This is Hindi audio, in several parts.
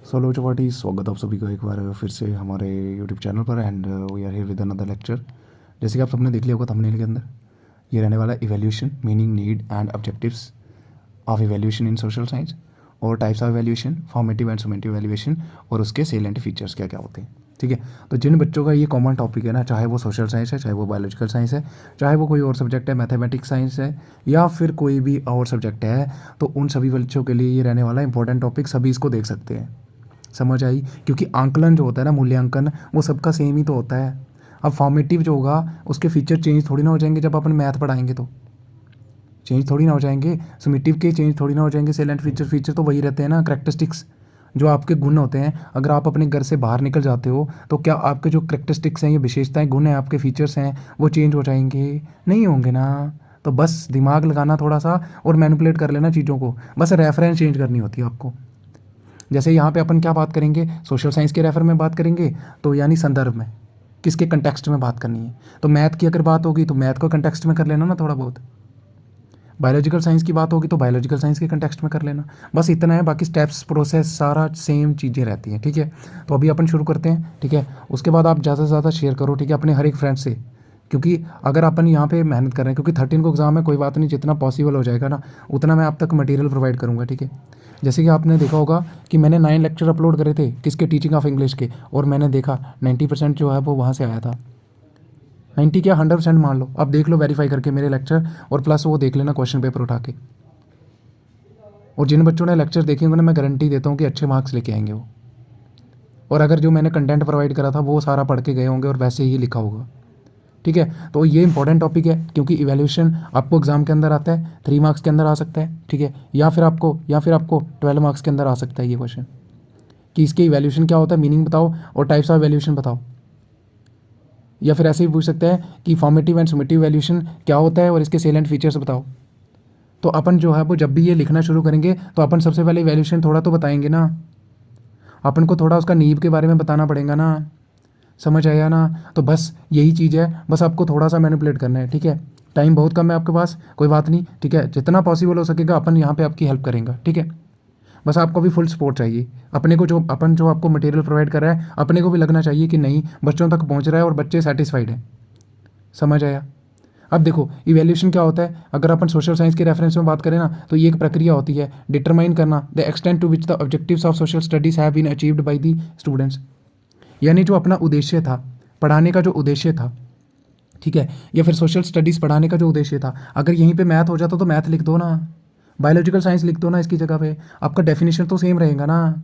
सोलो चौपाटी स्वागत आप सभी का एक बार फिर से हमारे यूट्यूब चैनल पर and we are here with another lecture. जैसे कि आप सबने देख लिया होगा थंबनेल के अंदर, ये रहने वाला evaluation, meaning, need and objectives of evaluation in social science और types of evaluation, formative and summative evaluation और उसके सेलेंट फीचर्स क्या क्या होते हैं। ठीक है, तो जिन बच्चों का ये कॉमन टॉपिक है ना, चाहे वो सोशल साइंस है, चाहे वो बायोलॉजिकल साइंस है, चाहे वो कोई और सब्जेक्ट है, मैथमेटिक्स साइंस है या फिर कोई भी और सब्जेक्ट है, तो उन सभी बच्चों के लिए ये रहने वाला इंपॉर्टेंट टॉपिक, सभी इसको देख सकते हैं। समझ आई? क्योंकि आंकलन जो होता है ना, मूल्यांकन, वो सबका सेम ही तो होता है। अब फॉर्मेटिव जो होगा उसके फीचर चेंज थोड़ी ना हो जाएंगे जब अपन मैथ पढ़ाएंगे, तो चेंज थोड़ी ना हो जाएंगे। समेटिव के चेंज थोड़ी ना हो जाएंगे। सेलेंट फीचर तो वही रहते हैं ना, करेक्टरिस्टिक्स जो आपके गुण होते हैं। अगर आप अपने घर से बाहर निकल जाते हो तो क्या आपके जो करेक्टरिस्टिक्स हैं, ये विशेषताएं, गुण हैं, आपके फीचर्स हैं, वो चेंज हो जाएंगे? नहीं होंगे ना। तो बस दिमाग लगाना थोड़ा सा और मैनिपुलेट कर लेना चीज़ों को, बस रेफरेंस चेंज करनी होती है आपको। जैसे यहाँ पे अपन क्या बात करेंगे, सोशल साइंस के रेफर में बात करेंगे, तो यानी संदर्भ में, किसके कंटेक्स्ट में बात करनी है। तो मैथ की अगर बात होगी तो मैथ को कंटेक्स्ट में कर लेना ना थोड़ा बहुत। बायोलॉजिकल साइंस की बात होगी तो बायोलॉजिकल साइंस के कंटेक्स्ट में कर लेना। बस इतना है, बाकी स्टेप्स, प्रोसेस, सारा सेम चीज़ें रहती हैं। ठीक है, तो अभी अपन शुरू करते हैं। ठीक है, उसके बाद आप ज़्यादा से ज़्यादा शेयर करो, ठीक है, अपने हर एक फ्रेंड से। क्योंकि अगर अपन यहाँ पे मेहनत कर रहे हैं, क्योंकि 13 को एग्ज़ाम है, कोई बात नहीं, जितना पॉसिबल हो जाएगा ना उतना मैं आप तक मटेरियल प्रोवाइड करूँगा। ठीक है, जैसे कि आपने देखा होगा कि मैंने 9 लेक्चर अपलोड करे थे किसके, टीचिंग ऑफ इंग्लिश के, और मैंने देखा 90% जो है वो वहाँ से आया था। 90 क्या, 100% मान लो। अब देख लो वेरीफाई करके मेरे लेक्चर, और प्लस वो देख लेना क्वेश्चन पेपर उठा के। और जिन बच्चों ने लेक्चर देखे होंगे ना, मैं गारंटी देता हूँ कि अच्छे मार्क्स लेके आएंगे वो। और अगर जो मैंने कंटेंट प्रोवाइड करा था वो सारा पढ़ के गए होंगे और वैसे ही लिखा होगा। ठीक है, तो ये इंपॉर्टेंट टॉपिक है, क्योंकि इवैल्यूएशन आपको एग्जाम के अंदर आता है, 3 मार्क्स के अंदर आ सकता है। ठीक है, या फिर आपको 12 मार्क्स के अंदर आ सकता है ये क्वेश्चन, कि इसके इवैल्यूएशन क्या होता है, मीनिंग बताओ और टाइप्स ऑफ इवैल्यूएशन बताओ। या फिर ऐसे भी पूछ सकते हैं कि फॉर्मेटिव एंड समेटिव इवैल्यूएशन क्या होता है और इसके सेलेंट फीचर्स बताओ। तो अपन जो है वो जब भी ये लिखना शुरू करेंगे तो अपन सबसे पहले इवैल्यूएशन थोड़ा तो बताएंगे ना, अपन को थोड़ा उसका नींव के बारे में बताना पड़ेगा ना। समझ आया ना? तो बस यही चीज़ है, बस आपको थोड़ा सा मैनिपुलेट करना है। ठीक है, टाइम बहुत कम है आपके पास, कोई बात नहीं। ठीक है, जितना पॉसिबल हो सकेगा अपन यहाँ पे आपकी हेल्प करेंगे। ठीक है, बस आपको भी फुल सपोर्ट चाहिए। अपने को जो आपको मटेरियल प्रोवाइड कर रहा है, अपने को भी लगना चाहिए कि नहीं, बच्चों तक पहुँच रहा है और बच्चे सेटिस्फाइड हैं। समझ आया? अब देखो इवैल्यूएशन क्या होता है, अगर अपन सोशल साइंस के रेफरेंस में बात करें ना, तो ये एक प्रक्रिया होती है, डिटरमाइन करना the extent to which the objectives of social studies have been achieved by the students. यानी जो अपना उद्देश्य था, पढ़ाने का जो उद्देश्य था, ठीक है, या फिर सोशल स्टडीज़ पढ़ाने का जो उद्देश्य था, अगर यहीं पे मैथ हो जाता तो मैथ लिख दो ना, बायोलॉजिकल साइंस लिख दो ना इसकी जगह पे, आपका डेफिनेशन तो सेम रहेगा ना।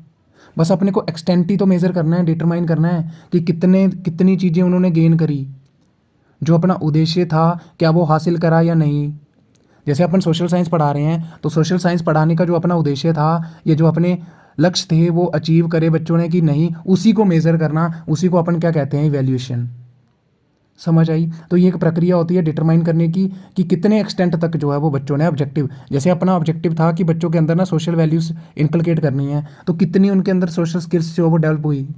बस अपने को एक्सटेंट ही तो मेज़र करना है, डिटरमाइन करना है कि कितनी चीज़ें उन्होंने गेन करी, जो अपना उद्देश्य था क्या वो हासिल करा या नहीं। जैसे अपन सोशल साइंस पढ़ा रहे हैं तो सोशल साइंस पढ़ाने का जो अपना उद्देश्य था, ये जो अपने लक्ष्य थे वो अचीव करे बच्चों ने कि नहीं, उसी को मेज़र करना, उसी को अपन क्या कहते हैं, इवैल्यूएशन। समझ आई? तो ये एक प्रक्रिया होती है डिटरमाइन करने की कि कितने एक्सटेंट तक जो है वो बच्चों ने ऑब्जेक्टिव, जैसे अपना ऑब्जेक्टिव था कि बच्चों के अंदर ना सोशल वैल्यूज़ इनकलकेट करनी है, तो कितनी उनके अंदर सोशल स्किल्स जो वो डेवलप हुई,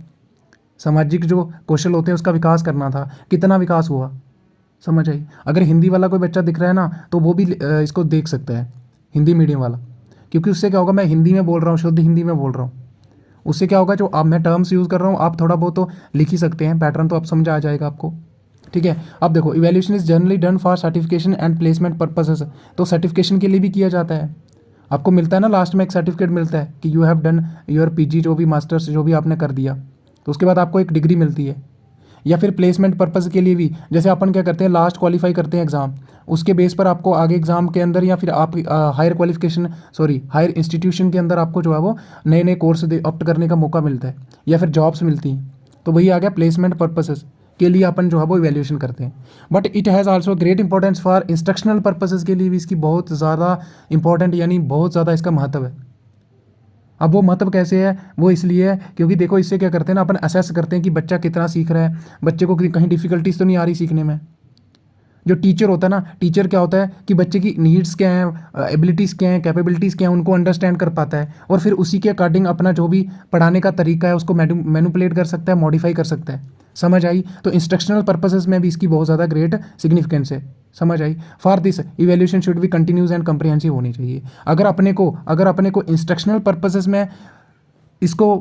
सामाजिक जो कौशल होते हैं उसका विकास करना था, कितना विकास हुआ। समझ आई? अगर हिंदी वाला कोई बच्चा दिख रहा है ना, तो वो भी इसको देख सकता है, हिंदी मीडियम वाला, क्योंकि उससे क्या होगा, मैं हिंदी में बोल रहा हूँ, शुद्ध हिंदी में बोल रहा हूँ, उससे क्या होगा, जो आप मैं टर्म्स यूज़ कर रहा हूँ आप थोड़ा बहुत तो लिख ही सकते हैं, पैटर्न तो आप समझ आ जाएगा आपको। ठीक है, अब देखो evaluation is generally done for certification and placement purposes. तो सर्टिफिकेशन के लिए भी किया जाता है, आपको मिलता है ना लास्ट में एक सर्टिफिकेट मिलता है कि you have done your PG, जो भी मास्टर्स जो भी आपने कर दिया, तो उसके बाद आपको एक डिग्री मिलती है। या फिर प्लेसमेंट पर्पज़ के लिए भी, जैसे अपन क्या करते हैं, लास्ट क्वालिफाई करते हैं एग्ज़ाम, उसके बेस पर आपको आगे एग्ज़ाम के अंदर या फिर आप हायर इंस्टीट्यूशन के अंदर आपको जो है वो नए नए कोर्स ऑप्ट करने का मौका मिलता है, या फिर जॉब्स मिलती हैं। तो वही आ गया प्लेसमेंट पर्पसेस के लिए अपन जो है वो इवैल्यूएशन करते हैं। But it has also great importance for instructional purposes के लिए भी इसकी बहुत ज़्यादा इंपॉर्टेंट, यानी बहुत ज़्यादा इसका महत्व है। अब वो महत्व कैसे है, वो इसलिए है क्योंकि देखो इससे क्या करते हैं ना, अपन असेस करते हैं कि बच्चा कितना सीख रहा है, बच्चे को कहीं डिफिकल्टीज तो नहीं आ रही सीखने में। जो टीचर होता है ना, टीचर क्या होता है कि बच्चे की नीड्स क्या हैं, एबिलिटीज़ क्या हैं, कैपेबिलिटीज़ क्या हैं, उनको अंडरस्टैंड कर पाता है, और फिर उसी के अकॉर्डिंग अपना जो भी पढ़ाने का तरीका है उसको मैनिपुलेट कर सकता है, मॉडिफाई कर सकता है। समझ आई? तो इंस्ट्रक्शनल पर्पसेस में भी इसकी बहुत ज़्यादा ग्रेट सिग्निफिकेंस है। समझ आई? For this evaluation should be continuous and comprehensive होनी चाहिए। अगर अपने को इंस्ट्रक्शनल पर्पसेस में इसको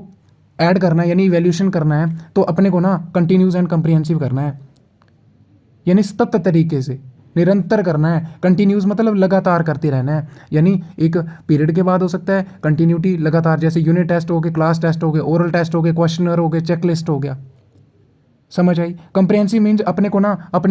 ऐड करना है यानी इवैल्यूएशन करना है, तो अपने को ना कंटिन्यूस एंड कम्प्रिहेंसिव करना है, यानी सतत तरीके से निरंतर करना है। कंटिन्यूस मतलब लगातार करते रहना है, यानी एक पीरियड के बाद हो सकता है कंटिन्यूटी लगातार, जैसे यूनिट टेस्ट हो गए, क्लास टेस्ट हो गए, ओरल टेस्ट हो गए, क्वेश्चनर हो गए, चेकलिस्ट हो गया। समझ आई। कंप्रिहेंसिव मीन्स अपने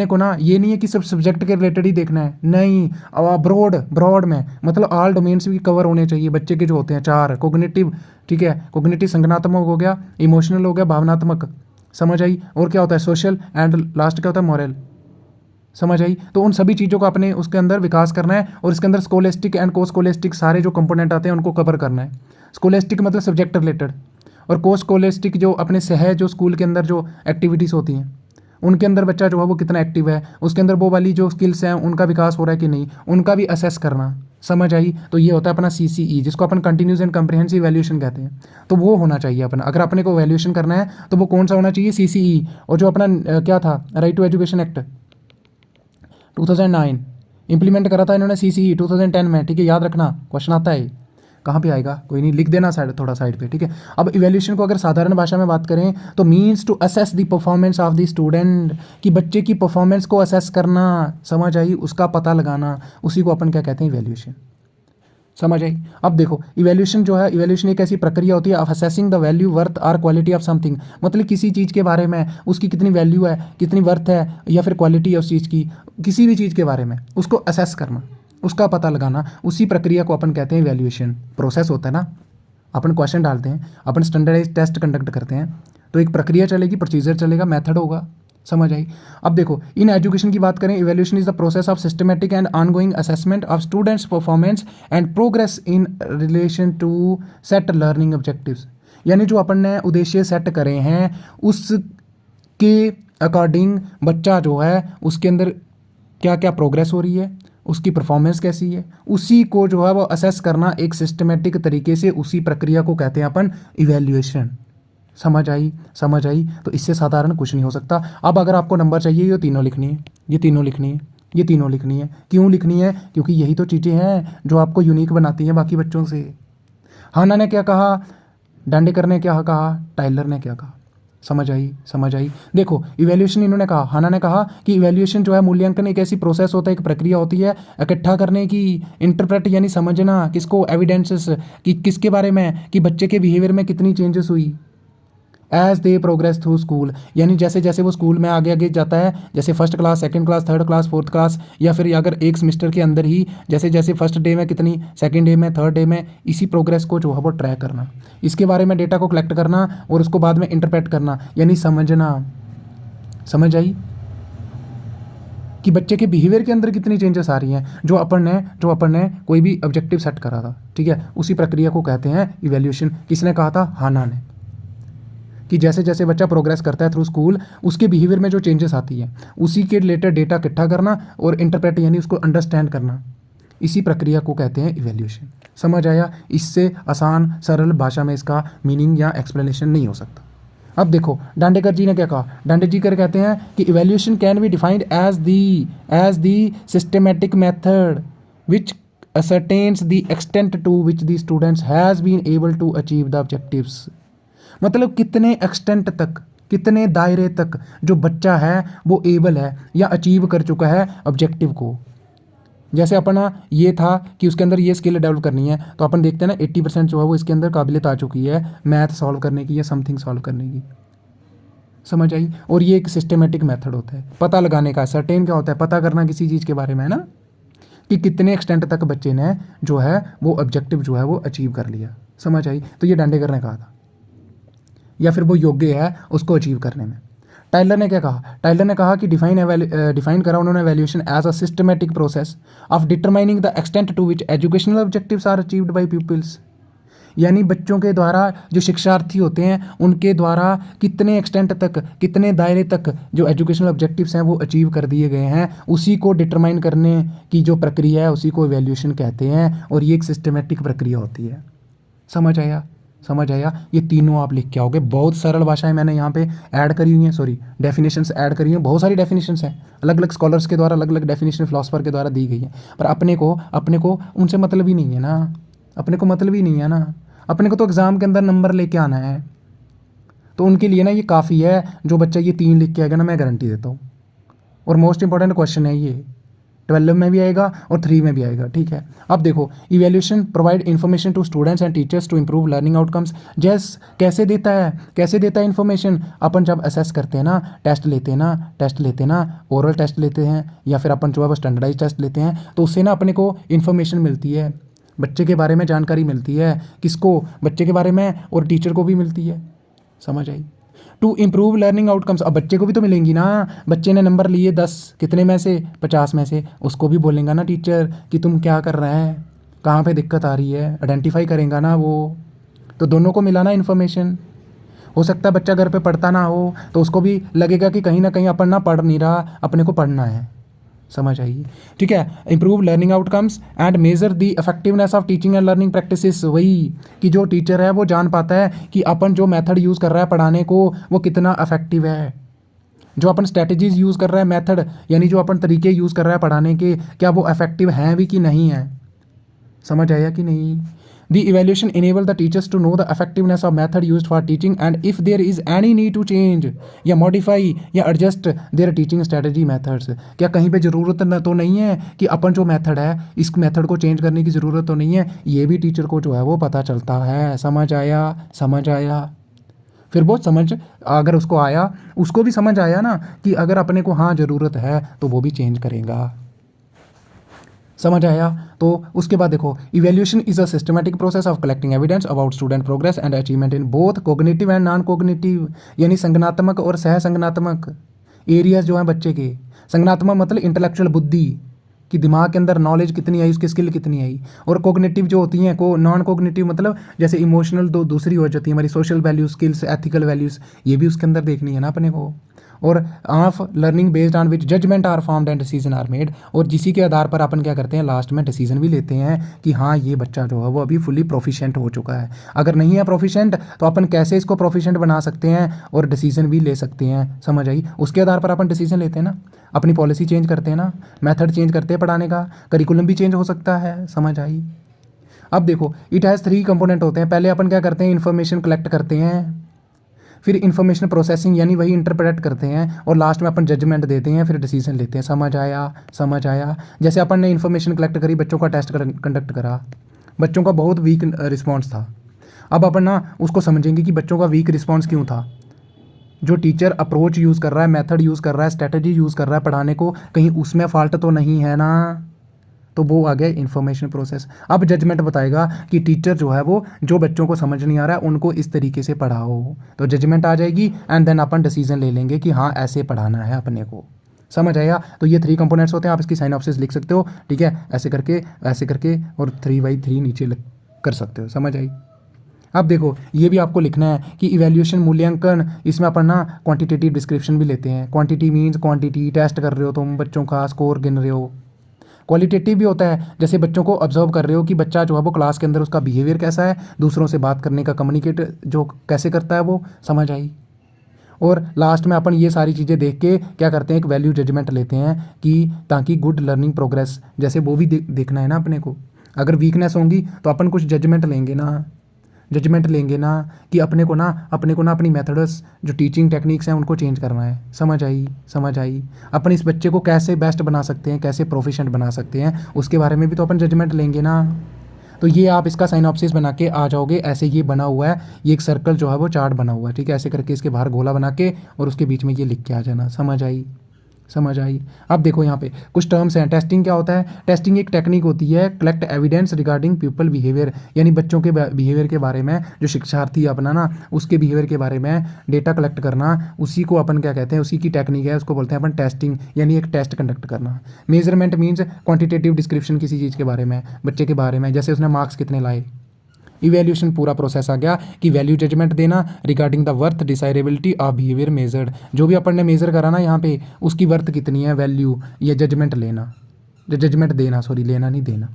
को ना ये नहीं है कि सब सब्जेक्ट के रिलेटेड ही देखना है, नहीं, ब्रॉड में मतलब ऑल डोमेन्स भी कवर होने चाहिए बच्चे के जो होते हैं चार। कोग्निटिव, ठीक है, कोग्निटिव संज्ञानात्मक हो गया, इमोशनल हो गया, भावनात्मक, समझ आई, और क्या होता है सोशल, एंड लास्ट क्या होता है मॉरल। समझ आई। तो उन सभी चीज़ों का अपने उसके अंदर विकास करना है, और इसके अंदर स्कोलेस्टिक एंड को स्कोलेस्टिक सारे जो कंपोनेंट आते हैं उनको कवर करना है। स्कोलेस्टिक मतलब सब्जेक्ट रिलेटेड, और को स्कोलेस्टिक जो अपने सहज जो स्कूल के अंदर जो एक्टिविटीज़ होती हैं उनके अंदर बच्चा जो है वो कितना एक्टिव है, उसके अंदर वो वाली जो स्किल्स हैं उनका विकास हो रहा है कि नहीं, उनका भी असेस करना। समझ आई। तो ये होता है अपना CCE, जिसको अपन कंटिन्यूस एंड कम्प्रिहेंसिव वैल्यूएशन कहते हैं। तो वो होना चाहिए अपना, अगर अपने को वैल्यूएशन करना है तो वो कौन सा होना चाहिए, CCE। और जो अपना क्या था, right to education act 2009 implement करा था इन्होंने CCE 2010 में, ठीक है, याद रखना, क्वेश्चन आता है कहाँ पे आएगा, कोई नहीं, लिख देना साइड, थोड़ा साइड पे, ठीक है। अब इवैल्यूएशन को अगर साधारण भाषा में बात करें तो means to assess the performance of the student, कि बच्चे की परफॉर्मेंस को असेस करना, समझ आई, उसका पता लगाना, उसी को अपन क्या कहते हैं, इवैल्यूएशन। समझ आई। अब देखो इवैल्यूएशन जो है, इवैल्यूएशन एक ऐसी प्रक्रिया होती है of assessing the value, worth और क्वालिटी ऑफ समथिंग, मतलब किसी चीज़ के बारे में उसकी कितनी वैल्यू है, कितनी वर्थ है, या फिर क्वालिटी है उस चीज़ की, किसी भी चीज़ के बारे में उसको असेस करना, उसका पता लगाना, उसी प्रक्रिया को अपन कहते हैं इवैल्यूएशन। प्रोसेस होता है ना, अपन क्वेश्चन डालते हैं, अपन स्टैंडर्डाइज टेस्ट कंडक्ट करते हैं, तो एक प्रक्रिया चलेगी, प्रोसीजर चलेगा, मेथड होगा। समझ आई। अब देखो इन एजुकेशन की बात करें, evaluation is the process of systematic and ongoing assessment of students performance and progress in relation to set learning objectives, यानी जो अपन ने उद्देश्य सेट करे हैं उसके अकॉर्डिंग बच्चा जो है उसके अंदर क्या क्या प्रोग्रेस हो रही है, उसकी परफॉर्मेंस कैसी है, उसी को जो है वो असेस करना एक सिस्टमेटिक तरीके से, उसी प्रक्रिया को कहते हैं अपन इवैल्यूएशन। समझ आई, समझ आई। तो इससे साधारण कुछ नहीं हो सकता। अब अगर आपको नंबर चाहिए, ये तीनों लिखनी है, ये तीनों लिखनी है, ये तीनों लिखनी है। क्यों लिखनी है, क्योंकि यही तो चीज़ें हैं जो आपको यूनिक बनाती हैं बाकी बच्चों से। हाना ने क्या कहा, डांडेकर ने क्या कहा, टाइलर ने क्या कहा। समझ आई, समझ आई। देखो इवैल्यूएशन इन्होंने कहा, हाना ने कहा कि इवैल्यूएशन जो है मूल्यांकन एक ऐसी प्रोसेस होता है, एक प्रक्रिया होती है इकट्ठा करने की, इंटरप्रेट यानी समझना, किसको, एविडेंसेस, कि किसके बारे में, कि बच्चे के बिहेवियर में कितनी चेंजेस हुई as they progress through school, यानी जैसे जैसे वो स्कूल में आगे आगे जाता है, जैसे first class, second class, third class, fourth class, या फिर अगर एक सेमेस्टर के अंदर ही जैसे जैसे फर्स्ट डे में कितनी, सेकंड डे में, थर्ड डे में, इसी प्रोग्रेस को जो है वो ट्रैक करना, इसके बारे में डेटा को कलेक्ट करना और उसको बाद में इंटरप्रेट करना, यानी समझना। समझ आई कि बच्चे के बिहेवियर के अंदर कितनी चेंजेस आ रही हैं, जो अपन ने कोई भी ऑब्जेक्टिव सेट करा था, ठीक है, उसी प्रक्रिया को कहते हैं इवैल्यूएशन। किसने कहा था, हाना ने, कि जैसे जैसे बच्चा प्रोग्रेस करता है थ्रू स्कूल, उसके बिहेवियर में जो चेंजेस आती है उसी के रिलेटेड डेटा इकट्ठा करना और इंटरप्रेट यानी उसको अंडरस्टैंड करना, इसी प्रक्रिया को कहते हैं इवैल्यूएशन। समझ आया। इससे आसान सरल भाषा में इसका मीनिंग या एक्सप्लेनेशन नहीं हो सकता। अब देखो डांडेकर जी ने क्या कहा, डांडेकर कहते हैं कि evaluation can be defined as the systematic method which ascertains the extent to which the students has been able to achieve the objectives, मतलब कितने एक्सटेंट तक, कितने दायरे तक जो बच्चा है वो एबल है या अचीव कर चुका है ऑब्जेक्टिव को। जैसे अपना ये था कि उसके अंदर ये स्किल डेवलप करनी है, तो अपन देखते हैं ना 80% जो है वो इसके अंदर काबिलियत आ चुकी है मैथ सॉल्व करने की या समथिंग सॉल्व करने की। समझ आई। और ये एक सिस्टमेटिक मेथड होता है पता लगाने का। सर्टेन क्या होता है, पता करना किसी चीज़ के बारे में, है ना, कि कितने एक्सटेंट तक बच्चे ने जो है वो ऑब्जेक्टिव जो है वो अचीव कर लिया। समझ आई। तो ये डांडेकर ने कहा था, या फिर वो योग्य है उसको अचीव करने में। टाइलर ने क्या कहा, टाइलर ने कहा कि डिफाइन करा उन्होंने valuation as a systematic process of determining the extent to which educational objectives are achieved by peoples, यानी बच्चों के द्वारा जो शिक्षार्थी होते हैं उनके द्वारा कितने एक्सटेंट तक, कितने दायरे तक जो एजुकेशनल ऑब्जेक्टिव्स हैं वो अचीव कर दिए गए हैं, उसी को डिटरमाइन करने की जो प्रक्रिया है उसी को इवैल्यूएशन कहते हैं। और ये एक सिस्टमेटिक प्रक्रिया होती है। समझ आया, समझ आया। ये तीनों आप लिख के आओगे। बहुत सरल भाषाएं मैंने यहाँ पे ऐड करी हुई हैं, सॉरी डेफिनेशंस ऐड करी हैं। बहुत सारी डेफिनेशंस हैं, अलग अलग स्कॉलर्स के द्वारा अलग अलग डेफिनेशन फिलोसफर के द्वारा दी गई है, पर अपने को उनसे मतलब ही नहीं है ना, अपने को मतलब ही नहीं है ना, अपने को तो एग्ज़ाम के अंदर नंबर लेके आना है। तो उनके लिए ना ये काफ़ी है। जो बच्चा ये 3 लिख के आएगा ना, मैं गारंटी देता हूँ। और मोस्ट इंपॉर्टेंट क्वेश्चन है ये, 12 में भी आएगा और 3 में भी आएगा, ठीक है। अब देखो, evaluation provide information to students and teachers to improve learning outcomes. कैसे देता है, कैसे देता है इन्फॉर्मेशन? अपन जब असेस करते हैं ना, टेस्ट लेते हैं ना, ओरल टेस्ट लेते हैं या फिर अपन जो है वो स्टैंडर्डाइज टेस्ट लेते हैं, तो उससे ना अपने को इन्फॉर्मेशन मिलती है, बच्चे के बारे में जानकारी मिलती है। किसको? बच्चे के बारे में, और टीचर को भी मिलती है। समझ आई? टू इम्प्रूव लर्निंग आउटकम्स, अब बच्चे को भी तो मिलेंगी ना। बच्चे ने नंबर लिए 10 कितने में से, 50 में से, उसको भी बोलेंगे ना टीचर कि तुम क्या कर रहे हैं, कहाँ पे दिक्कत आ रही है, आइडेंटिफाई करेंगे ना वो। तो दोनों को मिला ना इन्फॉर्मेशन। हो सकता है बच्चा घर पे पढ़ता ना हो, तो उसको भी लगेगा कि कहीं ना कहीं अपन ना पढ़ नहीं रहा, अपने को पढ़ना है। समझ आइए, ठीक है। Improve learning outcomes and measure the effectiveness of teaching and learning practices. वही कि जो टीचर है वो जान पाता है कि अपन जो मेथड यूज़ कर रहा है पढ़ाने को वो कितना इफेक्टिव है, जो अपन स्ट्रेटजीज यूज़ कर रहा है, मेथड यानी जो अपन तरीके यूज़ कर रहा है पढ़ाने के, क्या वो इफेक्टिव हैं भी कि नहीं है। समझ आया कि नहीं? The evaluation enable the teachers to know the effectiveness of method used for teaching and if there is any need to change या modify या adjust their teaching strategy methods। क्या कहीं पे ज़रूरत तो नहीं है कि अपन जो मेथड है इस मेथड को चेंज करने की ज़रूरत तो नहीं है, ये भी टीचर को जो है वो पता चलता है। समझ आया? समझ आया? फिर वो समझ, अगर उसको आया, उसको भी समझ आया ना कि अगर अपने को हाँ ज़रूरत है तो वो भी चेंज करेगा। समझ आया? तो उसके बाद देखो, evaluation is a systematic process of collecting evidence about student progress and achievement in both cognitive and non cognitive, यानी संज्ञानात्मक और सह संज्ञानात्मक एरियाज जो हैं बच्चे के। संज्ञानात्मक मतलब इंटेलेक्चुअल बुद्धि, कि दिमाग के अंदर नॉलेज कितनी आई, उसकी स्किल कितनी आई। और कोग्निटिव जो होती हैं, को नॉन कोग्निटिव मतलब जैसे इमोशनल, दो दूसरी हो जाती है हमारी, social values, skills, ethical values, ये भी उसके अंदर देखनी है ना अपने को। और of learning based on which judgement are formed and decision are made, और जिसी के आधार पर अपन क्या करते हैं, लास्ट में डिसीजन भी लेते हैं कि हाँ ये बच्चा जो है वो अभी फुली प्रोफिशेंट हो चुका है। अगर नहीं है प्रोफिशेंट तो अपन कैसे इसको प्रोफिशेंट बना सकते हैं और डिसीजन भी ले सकते हैं। समझ आई? उसके आधार पर अपन डिसीजन लेते हैं ना, अपनी पॉलिसी चेंज करते हैं ना, मेथड चेंज करते हैं पढ़ाने का, करिकुलम भी चेंज हो सकता है। समझ आई? अब देखो, इट हैज़ 3 कंपोनेंट होते हैं। पहले अपन क्या करते हैं, इन्फॉर्मेशन कलेक्ट करते हैं, फिर इन्फॉर्मेशन प्रोसेसिंग यानी वही इंटरप्रेट करते हैं, और लास्ट में अपन जजमेंट देते हैं, फिर डिसीजन लेते हैं। समझ आया? समझ आया? जैसे अपन ने इन्फॉर्मेशन कलेक्ट करी, बच्चों का टेस्ट कंडक्ट करा, बच्चों का बहुत वीक रिस्पॉन्स था। अब अपन ना उसको समझेंगे कि बच्चों का वीक रिस्पॉन्स क्यों था। जो टीचर अप्रोच यूज़ कर रहा है, मेथड यूज़ कर रहा है, स्ट्रेटजी यूज़ कर रहा है पढ़ाने को, कहीं उसमें फॉल्ट तो नहीं है ना। तो वो आ गया इन्फॉर्मेशन प्रोसेस। अब जजमेंट बताएगा कि टीचर जो है वो जो बच्चों को समझ नहीं आ रहा है उनको इस तरीके से पढ़ाओ, तो जजमेंट आ जाएगी एंड देन अपन डिसीजन ले लेंगे कि हाँ ऐसे पढ़ाना है अपने को। समझ आया? तो ये 3 कंपोनेंट्स होते हैं, आप इसकी साइनॉप्सिस लिख सकते हो, ठीक है, ऐसे करके और 3/3 नीचे कर सकते हो। समझ आई? अब देखो, ये भी आपको लिखना है कि इवैल्यूएशन मूल्यांकन, इसमें अपन ना क्वांटिटेटिव डिस्क्रिप्शन भी लेते हैं। क्वांटिटी मीन्स क्वांटिटी, टेस्ट कर रहे हो तुम बच्चों का, स्कोर गिन रहे हो। क्वालिटेटिव भी होता है, जैसे बच्चों को ऑब्जर्व कर रहे हो कि बच्चा जो है वो क्लास के अंदर उसका बिहेवियर कैसा है, दूसरों से बात करने का कम्युनिकेट जो कैसे करता है वो। समझ आई? और लास्ट में अपन ये सारी चीज़ें देख के क्या करते हैं, एक वैल्यू जजमेंट लेते हैं कि ताकि गुड लर्निंग प्रोग्रेस, जैसे वो भी देखना है ना अपने को। अगर वीकनेस होंगी तो अपन कुछ जजमेंट लेंगे ना, कि अपने को ना अपनी मेथड्स जो टीचिंग टेक्निक्स हैं उनको चेंज करना है। समझ आई? समझ आई? अपन इस बच्चे को कैसे बेस्ट बना सकते हैं, कैसे प्रोफिशेंट बना सकते हैं, उसके बारे में भी तो अपन जजमेंट लेंगे ना। तो ये आप इसका साइनॉप्सिस बना के आ जाओगे। ऐसे ये बना हुआ है, ये एक सर्कल जो है वो चार्ट बना हुआ है, ठीक है। ऐसे करके इसके बाहर गोला बना के और उसके बीच में ये लिख के आ जाना। समझ आई? समझ आई? अब देखो यहाँ पे कुछ टर्म्स हैं। टेस्टिंग क्या होता है? टेस्टिंग एक टेक्निक होती है collect evidence regarding people behaviour, यानी बच्चों के बिहेवियर के बारे में, जो शिक्षार्थी अपना ना उसके बिहेवियर के बारे में डेटा कलेक्ट करना, उसी को अपन क्या कहते हैं, उसी की टेक्निक है, उसको बोलते हैं अपन टेस्टिंग, यानी एक टेस्ट कंडक्ट करना। मेजरमेंट मीन्स क्वान्टिटेटिव डिस्क्रिप्शन किसी चीज़ के बारे में, बच्चे के बारे में, जैसे उसने मार्क्स कितने लाए। इवैल्यूएशन पूरा प्रोसेस आ गया कि वैल्यू जजमेंट देना regarding the worth desirability of behaviour measured, जो भी अपन ने मेजर करा ना यहाँ पे उसकी वर्थ कितनी है, वैल्यू, ये जजमेंट लेना, जजमेंट देना, सॉरी लेना नहीं देना।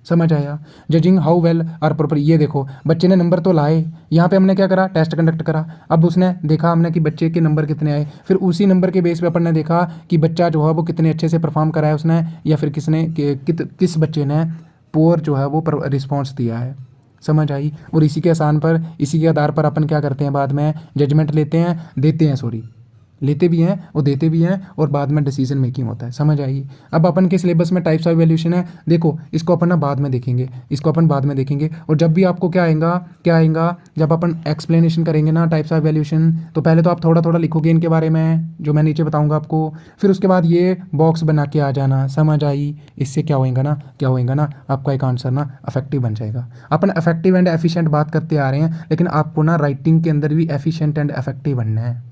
समझ आया? Judging how well are proper, ये देखो बच्चे ने नंबर तो लाए, यहाँ पे हमने क्या करा, टेस्ट कंडक्ट करा। अब उसने देखा हमने कि बच्चे के नंबर कितने आए, फिर उसी नंबर के बेस पे अपन ने देखा कि बच्चा जो है वो कितने अच्छे से परफॉर्म करा है उसने, या फिर किस बच्चे ने पुअर जो है वो रिस्पॉन्स दिया है। समझ आई। और इसी के इसी के आधार पर अपन क्या करते हैं, बाद में जजमेंट लेते भी हैं और देते भी हैं, और बाद में डिसीजन मेकिंग होता है। समझ आई। अब अपन के सिलेबस में टाइप्स ऑफ इवैल्यूएशन है, देखो इसको अपन ना बाद में देखेंगे। और जब भी आपको क्या आएगा, जब अपन एक्सप्लेनेशन करेंगे ना टाइप्स ऑफ इवैल्यूएशन, तो पहले तो आप थोड़ा थोड़ा लिखोगे इनके बारे में, जो मैं नीचे बताऊंगा आपको, फिर उसके बाद ये बॉक्स बना के आ जाना। समझ आई। इससे क्या होएगा ना आपका एक आंसर ना अफेक्टिव बन जाएगा। अपन अफेक्टिव एंड एफिशिएंट बात करते आ रहे हैं, लेकिन आपको ना राइटिंग के अंदर भी एफिशिएंट एंड इफेक्टिव बनना है।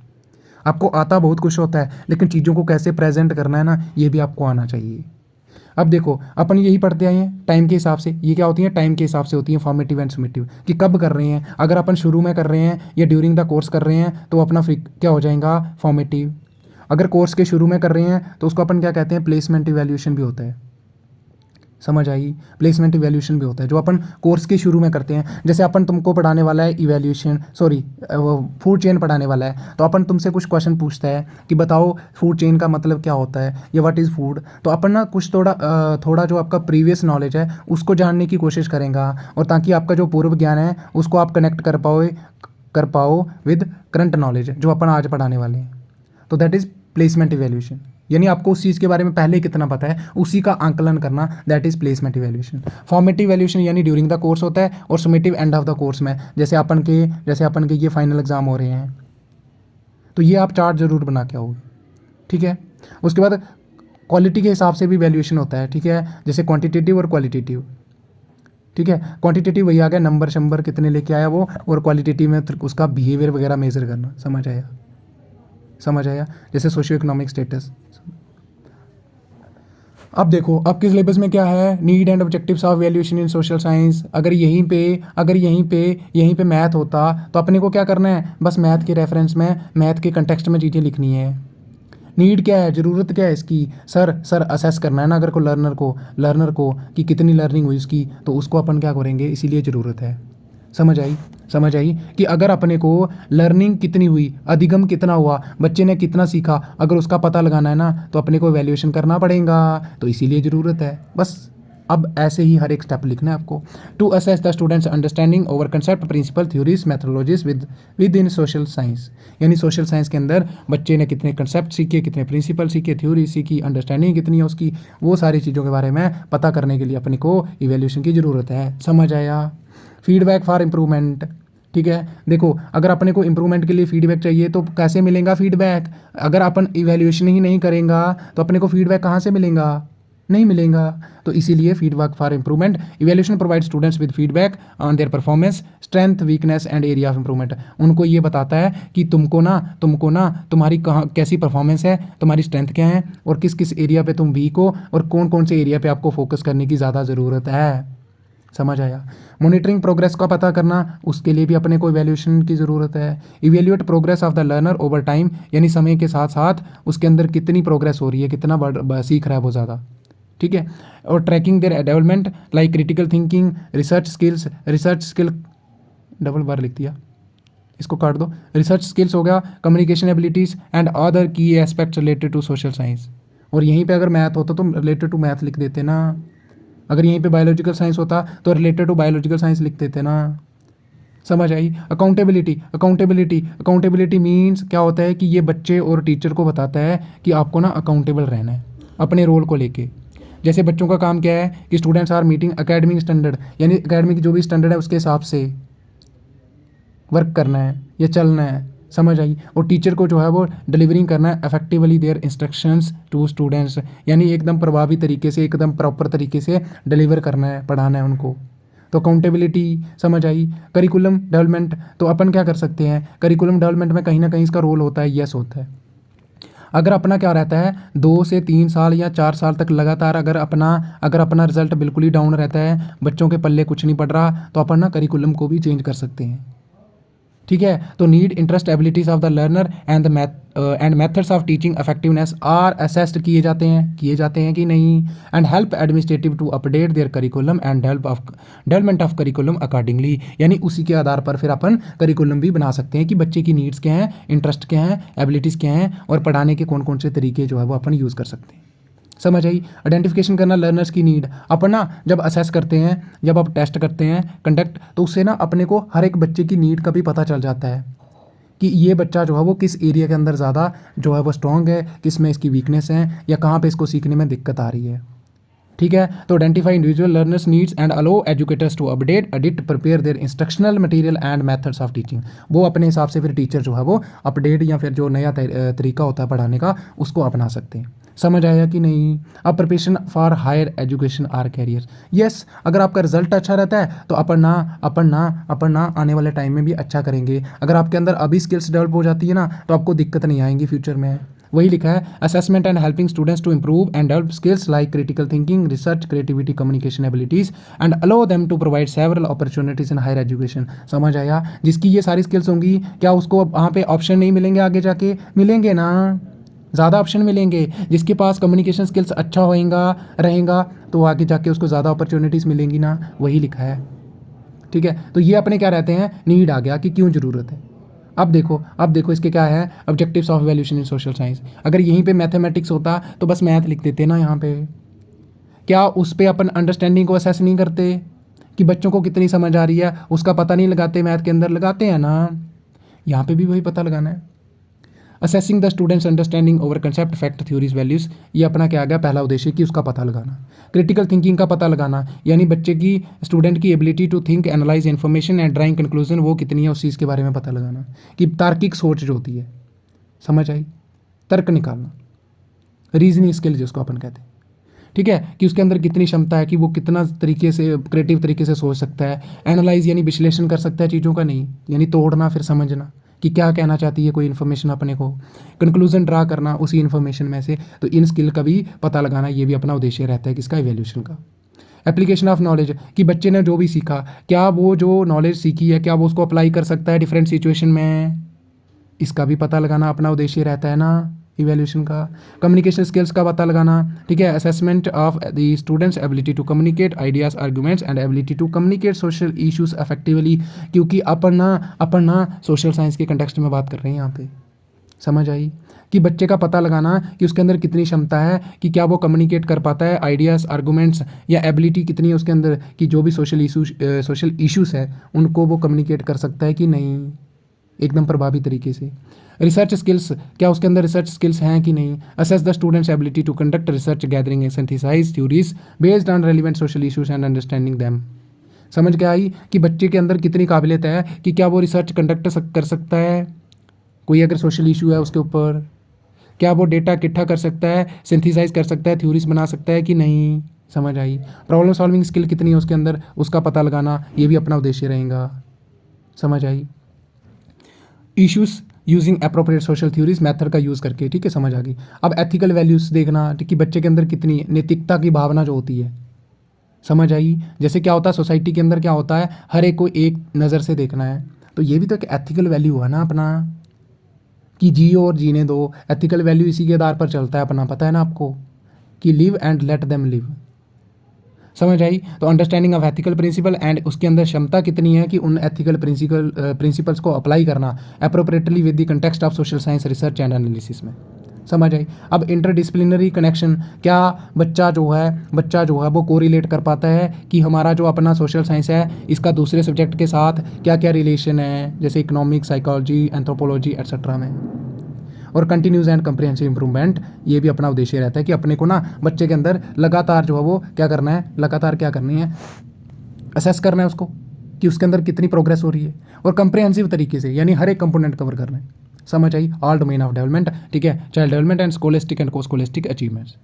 आपको आता बहुत कुछ होता है, लेकिन चीज़ों को कैसे प्रेजेंट करना है ना, ये भी आपको आना चाहिए। अब देखो अपन यही पढ़ते आए हैं टाइम के हिसाब से, ये क्या होती है, टाइम के हिसाब से होती है फॉर्मेटिव एंड समेटिव, कि कब कर रहे हैं। अगर अपन शुरू में कर रहे हैं या ड्यूरिंग द कोर्स कर रहे हैं तो अपना क्या हो जाएगा, फॉर्मेटिव। अगर कोर्स के शुरू में कर रहे हैं तो उसको अपन क्या कहते हैं, प्लेसमेंट इवैल्यूएशन भी होता है। समझ आई। प्लेसमेंट इवैल्यूएशन भी होता है जो अपन कोर्स के शुरू में करते हैं। जैसे अपन तुमको पढ़ाने वाला है फूड चेन पढ़ाने वाला है, तो अपन तुमसे कुछ क्वेश्चन पूछता है कि बताओ फूड चेन का मतलब क्या होता है, या व्हाट इज़ फूड। तो अपन ना कुछ थोड़ा जो आपका प्रीवियस नॉलेज है उसको जानने की कोशिश करेंगे, और ताकि आपका जो पूर्व ज्ञान है उसको आप कनेक्ट कर पाओ विद करंट नॉलेज जो अपन आज पढ़ाने वाले हैं। तो दैट इज़ प्लेसमेंट इवैल्यूएशन, यानी आपको उस चीज़ के बारे में पहले कितना पता है उसी का आंकलन करना, that is placement evaluation. Formative evaluation यानी ड्यूरिंग द कोर्स होता है, और summative end of the course में, जैसे अपन के ये फाइनल एग्जाम हो रहे हैं, तो ये आप चार्ट जरूर बना के आओगे। ठीक है। उसके बाद क्वालिटी के हिसाब से भी वैल्यूएशन होता है। ठीक है। जैसे क्वांटिटेटिव और क्वालिटेटिव। ठीक है। क्वांटिटेटिव वही आ गया, नंबर कितने लेके आया वो, और क्वालिटेटिव में उसका बिहेवियर वगैरह मेजर करना। समझ आया। जैसे सोशियो इकोनॉमिक स्टेटस। अब देखो आपके सिलेबस में क्या है, need and objectives of valuation in social science. अगर यहीं पे मैथ होता तो अपने को क्या करना है, बस मैथ के रेफरेंस में, मैथ के कंटेक्स्ट में चीज़ें लिखनी है। नीड क्या है, ज़रूरत क्या है इसकी, सर असेस करना है ना अगर को लर्नर को कि कितनी लर्निंग हुई उसकी, तो उसको अपन क्या करेंगे, इसीलिए ज़रूरत है। समझ आई कि अगर अपने को लर्निंग कितनी हुई, अधिगम कितना हुआ, बच्चे ने कितना सीखा, अगर उसका पता लगाना है ना तो अपने को वैल्यूएशन करना पड़ेगा, तो इसीलिए ज़रूरत है। बस अब ऐसे ही हर एक स्टेप लिखना है आपको। To assess the students understanding over concept principle theories methodologies within social science, यानी सोशल साइंस के अंदर बच्चे ने कितने कंसेप्ट सीखे, कितने प्रिंसिपल सीखे, थ्योरी सीखी, अंडरस्टैंडिंग कितनी है उसकी, वो सारी चीज़ों के बारे में पता करने के लिए अपने को इवैल्यूएशन की ज़रूरत है। समझ आया। Feedback for improvement. ठीक है। देखो अगर अपने को इम्प्रूवमेंट के लिए फीडबैक चाहिए तो कैसे मिलेगा फीडबैक, अगर अपन इवैल्यूएशन ही नहीं करेंगे तो अपने को फीडबैक कहाँ से मिलेगा, नहीं मिलेगा। तो इसीलिए feedback for improvement, evaluation provide students with feedback on their performance, strength, weakness and area of improvement. उनको ये बताता है कि तुमको ना तुम्हारी कहाँ कैसी परफॉर्मेंस है, तुम्हारी स्ट्रेंथ क्या है, और किस किस एरिया पे तुम वीक हो, और कौन कौन से एरिया पे आपको फोकस करने की ज़्यादा ज़रूरत है। समझ आया। मॉनिटरिंग प्रोग्रेस का पता करना, उसके लिए भी अपने को इवैल्यूएशन की ज़रूरत है। Evaluate progress of the learner over time, यानी समय के साथ साथ उसके अंदर कितनी प्रोग्रेस हो रही है, कितना सीख रहा है वो ज़्यादा। ठीक है। और tracking their development like critical thinking, research skill double बार लिख दिया, इसको काट दो। रिसर्च स्किल्स हो गया, communication abilities and other key aspects related to social science. और यहीं पे अगर मैथ होता तो रिलेटेड टू मैथ लिख देते ना, अगर यहीं पे बायोलॉजिकल साइंस होता तो रिलेटेड टू बायोलॉजिकल साइंस लिख देते ना। समझ आई। अकाउंटेबिलिटी मीन्स क्या होता है कि ये बच्चे और टीचर को बताता है कि आपको ना अकाउंटेबल रहना है अपने रोल को लेके। जैसे बच्चों का काम क्या है कि students are meeting academic standard, यानी एकेडमिक जो भी स्टैंडर्ड है उसके हिसाब से वर्क करना है या चलना है। समझ आई। और टीचर को जो है वो डिलीवरिंग करना है effectively their instructions to students, यानी एकदम प्रभावी तरीके से, एकदम प्रॉपर तरीके से डिलीवर करना है, पढ़ाना है उनको। तो अकाउंटेबिलिटी। समझ आई। करिकुलम डेवलपमेंट, तो अपन क्या कर सकते हैं, करिकुलम डेवलपमेंट में कहीं ना कहीं इसका रोल होता है, यस होता है। अगर अपना क्या रहता है 2 से 3 साल या 4 साल तक लगातार अगर अपना रिजल्ट बिल्कुल ही डाउन रहता है, बच्चों के पल्ले कुछ नहीं पड़ रहा, तो अपन ना करिकुलम को भी चेंज कर सकते हैं। ठीक है। तो need, interest, abilities of the learner and methods of teaching effectiveness are assessed किए जाते हैं कि नहीं, and help administrative to update their curriculum and development of curriculum accordingly, यानी उसी के आधार पर फिर अपन करिकुलम भी बना सकते हैं कि बच्चे की नीड्स क्या हैं, इंटरेस्ट क्या हैं, एबिलिटीज़ क्या हैं, और पढ़ाने के कौन कौन से तरीके जो है वो अपन यूज़ कर सकते हैं। समझ आई। आइडेंटिफिकेशन करना लर्नर्स की नीड, अपन ना जब असेस करते हैं, जब आप टेस्ट करते हैं कंडक्ट, तो उससे ना अपने को हर एक बच्चे की नीड का भी पता चल जाता है कि ये बच्चा जो है वो किस एरिया के अंदर ज़्यादा जो है वो स्ट्रॉन्ग है, किस में इसकी वीकनेस है, या कहाँ पे इसको सीखने में दिक्कत आ रही है। ठीक है, तो identify individual learners needs and allow educators to update edit prepare their instructional material and methods of teaching. वो अपने हिसाब से फिर टीचर जो है वो अपडेट या फिर जो नया तरीका होता है पढ़ाने का उसको अपना सकते हैं। समझ आया कि नहीं। अब preparation for higher education or career, yes, अगर आपका रिजल्ट अच्छा रहता है तो अपन ना आने वाले टाइम में भी अच्छा करेंगे। अगर आपके अंदर अभी स्किल्स डेवलप हो जाती है ना तो आपको दिक्कत नहीं आएंगी फ्यूचर में। वही लिखा है, assessment and helping students to improve and develop skills like critical thinking, research, creativity, communication abilities and allow them to provide several opportunities in higher education. समझ आया। जिसकी ये सारी स्किल्स होंगी, क्या उसको वहाँ पे ऑप्शन नहीं मिलेंगे? आगे जाके मिलेंगे ना, ज़्यादा ऑप्शन मिलेंगे। जिसके पास कम्युनिकेशन स्किल्स अच्छा होएगा रहेगा तो आगे जाके उसको ज़्यादा अपॉर्चुनिटीज़ मिलेंगी ना। वही लिखा है। ठीक है, तो ये अपने क्या रहते हैं, नीड आ गया कि क्यों ज़रूरत है। अब देखो इसके क्या है, objectives of evaluation in social science. अगर यहीं पे मैथमेटिक्स होता तो बस मैथ लिख देते ना यहाँ पे। क्या उस पे अपन अंडरस्टैंडिंग को असेस नहीं करते कि बच्चों को कितनी समझ आ रही है, उसका पता नहीं लगाते? मैथ के अंदर लगाते हैं ना। यहाँ पे भी वही पता लगाना है। Assessing the students understanding over concept, fact, theories, values. ये अपना क्या आ गया, पहला उद्देश्य कि उसका पता लगाना। क्रिटिकल थिंकिंग का पता लगाना, यानी बच्चे की, स्टूडेंट की ability to think, analyse information and drawing conclusion वो कितनी है, उस चीज़ के बारे में पता लगाना कि तार्किक सोच जो होती है, समझ आई, तर्क निकालना, रीजनिंग स्किल जिसको अपन कहते हैं। ठीक है, कि उसके अंदर कितनी क्षमता है कि वो कितना तरीके से क्रिएटिव तरीके से सोच सकता है। एनालाइज यानी विश्लेषण कर सकता है चीज़ों का, नहीं यानी तोड़ना फिर समझना कि क्या कहना चाहती है कोई इन्फॉर्मेशन अपने को, कंक्लूजन ड्रा करना उसी इन्फॉर्मेशन में से। तो इन स्किल का भी पता लगाना, ये भी अपना उद्देश्य रहता है किसका, इवैल्यूएशन का। एप्लीकेशन ऑफ नॉलेज, कि बच्चे ने जो भी सीखा, क्या वो जो नॉलेज सीखी है क्या वो उसको अप्लाई कर सकता है डिफरेंट सिचुएशन में, इसका भी पता लगाना अपना उद्देश्य रहता है ना इवैल्यूएशन का। कम्युनिकेशन स्किल्स का पता लगाना, ठीक है, assessment of the students ability to communicate ideas, arguments and ability to communicate social issues effectively. क्योंकि अपन ना सोशल साइंस के कंटेक्स्ट में बात कर रहे हैं यहाँ पे। समझ आई कि बच्चे का पता लगाना कि उसके अंदर कितनी क्षमता है कि क्या वो कम्युनिकेट कर पाता है आइडियाज़, आर्गूमेंट्स, या एबिलिटी कितनी है उसके अंदर कि जो भी सोशल इश्यूज़ है उनको वो कम्युनिकेट कर सकता है कि नहीं एकदम प्रभावी तरीके से। रिसर्च स्किल्स, क्या उसके अंदर रिसर्च स्किल्स हैं कि नहीं। Assess the students ability to conduct research, gathering and synthesise theories based on relevant social issues and understanding them. समझ के आई कि बच्चे के अंदर कितनी काबिलियत है कि क्या वो रिसर्च कंडक्ट कर सकता है, कोई अगर सोशल इशू है उसके ऊपर, क्या वो डेटा इकट्ठा कर सकता है, सिंथेसाइज कर सकता है, थ्योरीज बना सकता है कि नहीं। समझ आई। प्रॉब्लम सॉल्विंग स्किल कितनी है उसके अंदर, उसका पता लगाना, ये भी अपना उद्देश्य रहेगा। समझ आई। Issues using appropriate social theories, method का यूज़ करके, ठीक है, समझ आ गई। अब एथिकल वैल्यूज़ देखना, ठीक, कि बच्चे के अंदर कितनी नैतिकता की भावना जो होती है, समझ आई। जैसे क्या होता है सोसाइटी के अंदर, क्या होता है हर एक को एक नज़र से देखना है, तो ये भी तो एक एथिकल वैल्यू है ना अपना, कि जियो और जीने दो। एथिकल वैल्यू इसी के आधार पर चलता है अपना, पता है ना आपको, कि live and let them live. समझ आई। तो understanding of ethical principle, and उसके अंदर क्षमता कितनी है कि उन एथिकल प्रिंसिपल्स को अप्लाई करना appropriately with the context of social science research and analysis में। समझ आई। अब इंटरडिसिप्लिनरी कनेक्शन, क्या बच्चा जो है वो कोरिलेट कर पाता है कि हमारा जो अपना सोशल साइंस है इसका दूसरे सब्जेक्ट के साथ क्या क्या रिलेशन है, जैसे इकोनॉमिक्स, साइकोलॉजी, एंथ्रोपोलॉजी एट्सेट्रा में। और कंटिन्यूस एंड कंप्रिहेंसिव इंप्रूवमेंट, ये भी अपना उद्देश्य रहता है कि अपने को ना बच्चे के अंदर लगातार जो है वो क्या करना है, लगातार क्या करनी है, असेस करना है उसको कि उसके अंदर कितनी प्रोग्रेस हो रही है, और कंप्रिहेंसिव तरीके से, यानी हर एक कंपोनेंट कवर करना है। समझ आई। ऑल डोमेन ऑफ डेवलपमेंट, ठीक है, child development and scholastic and coscholastic achievements.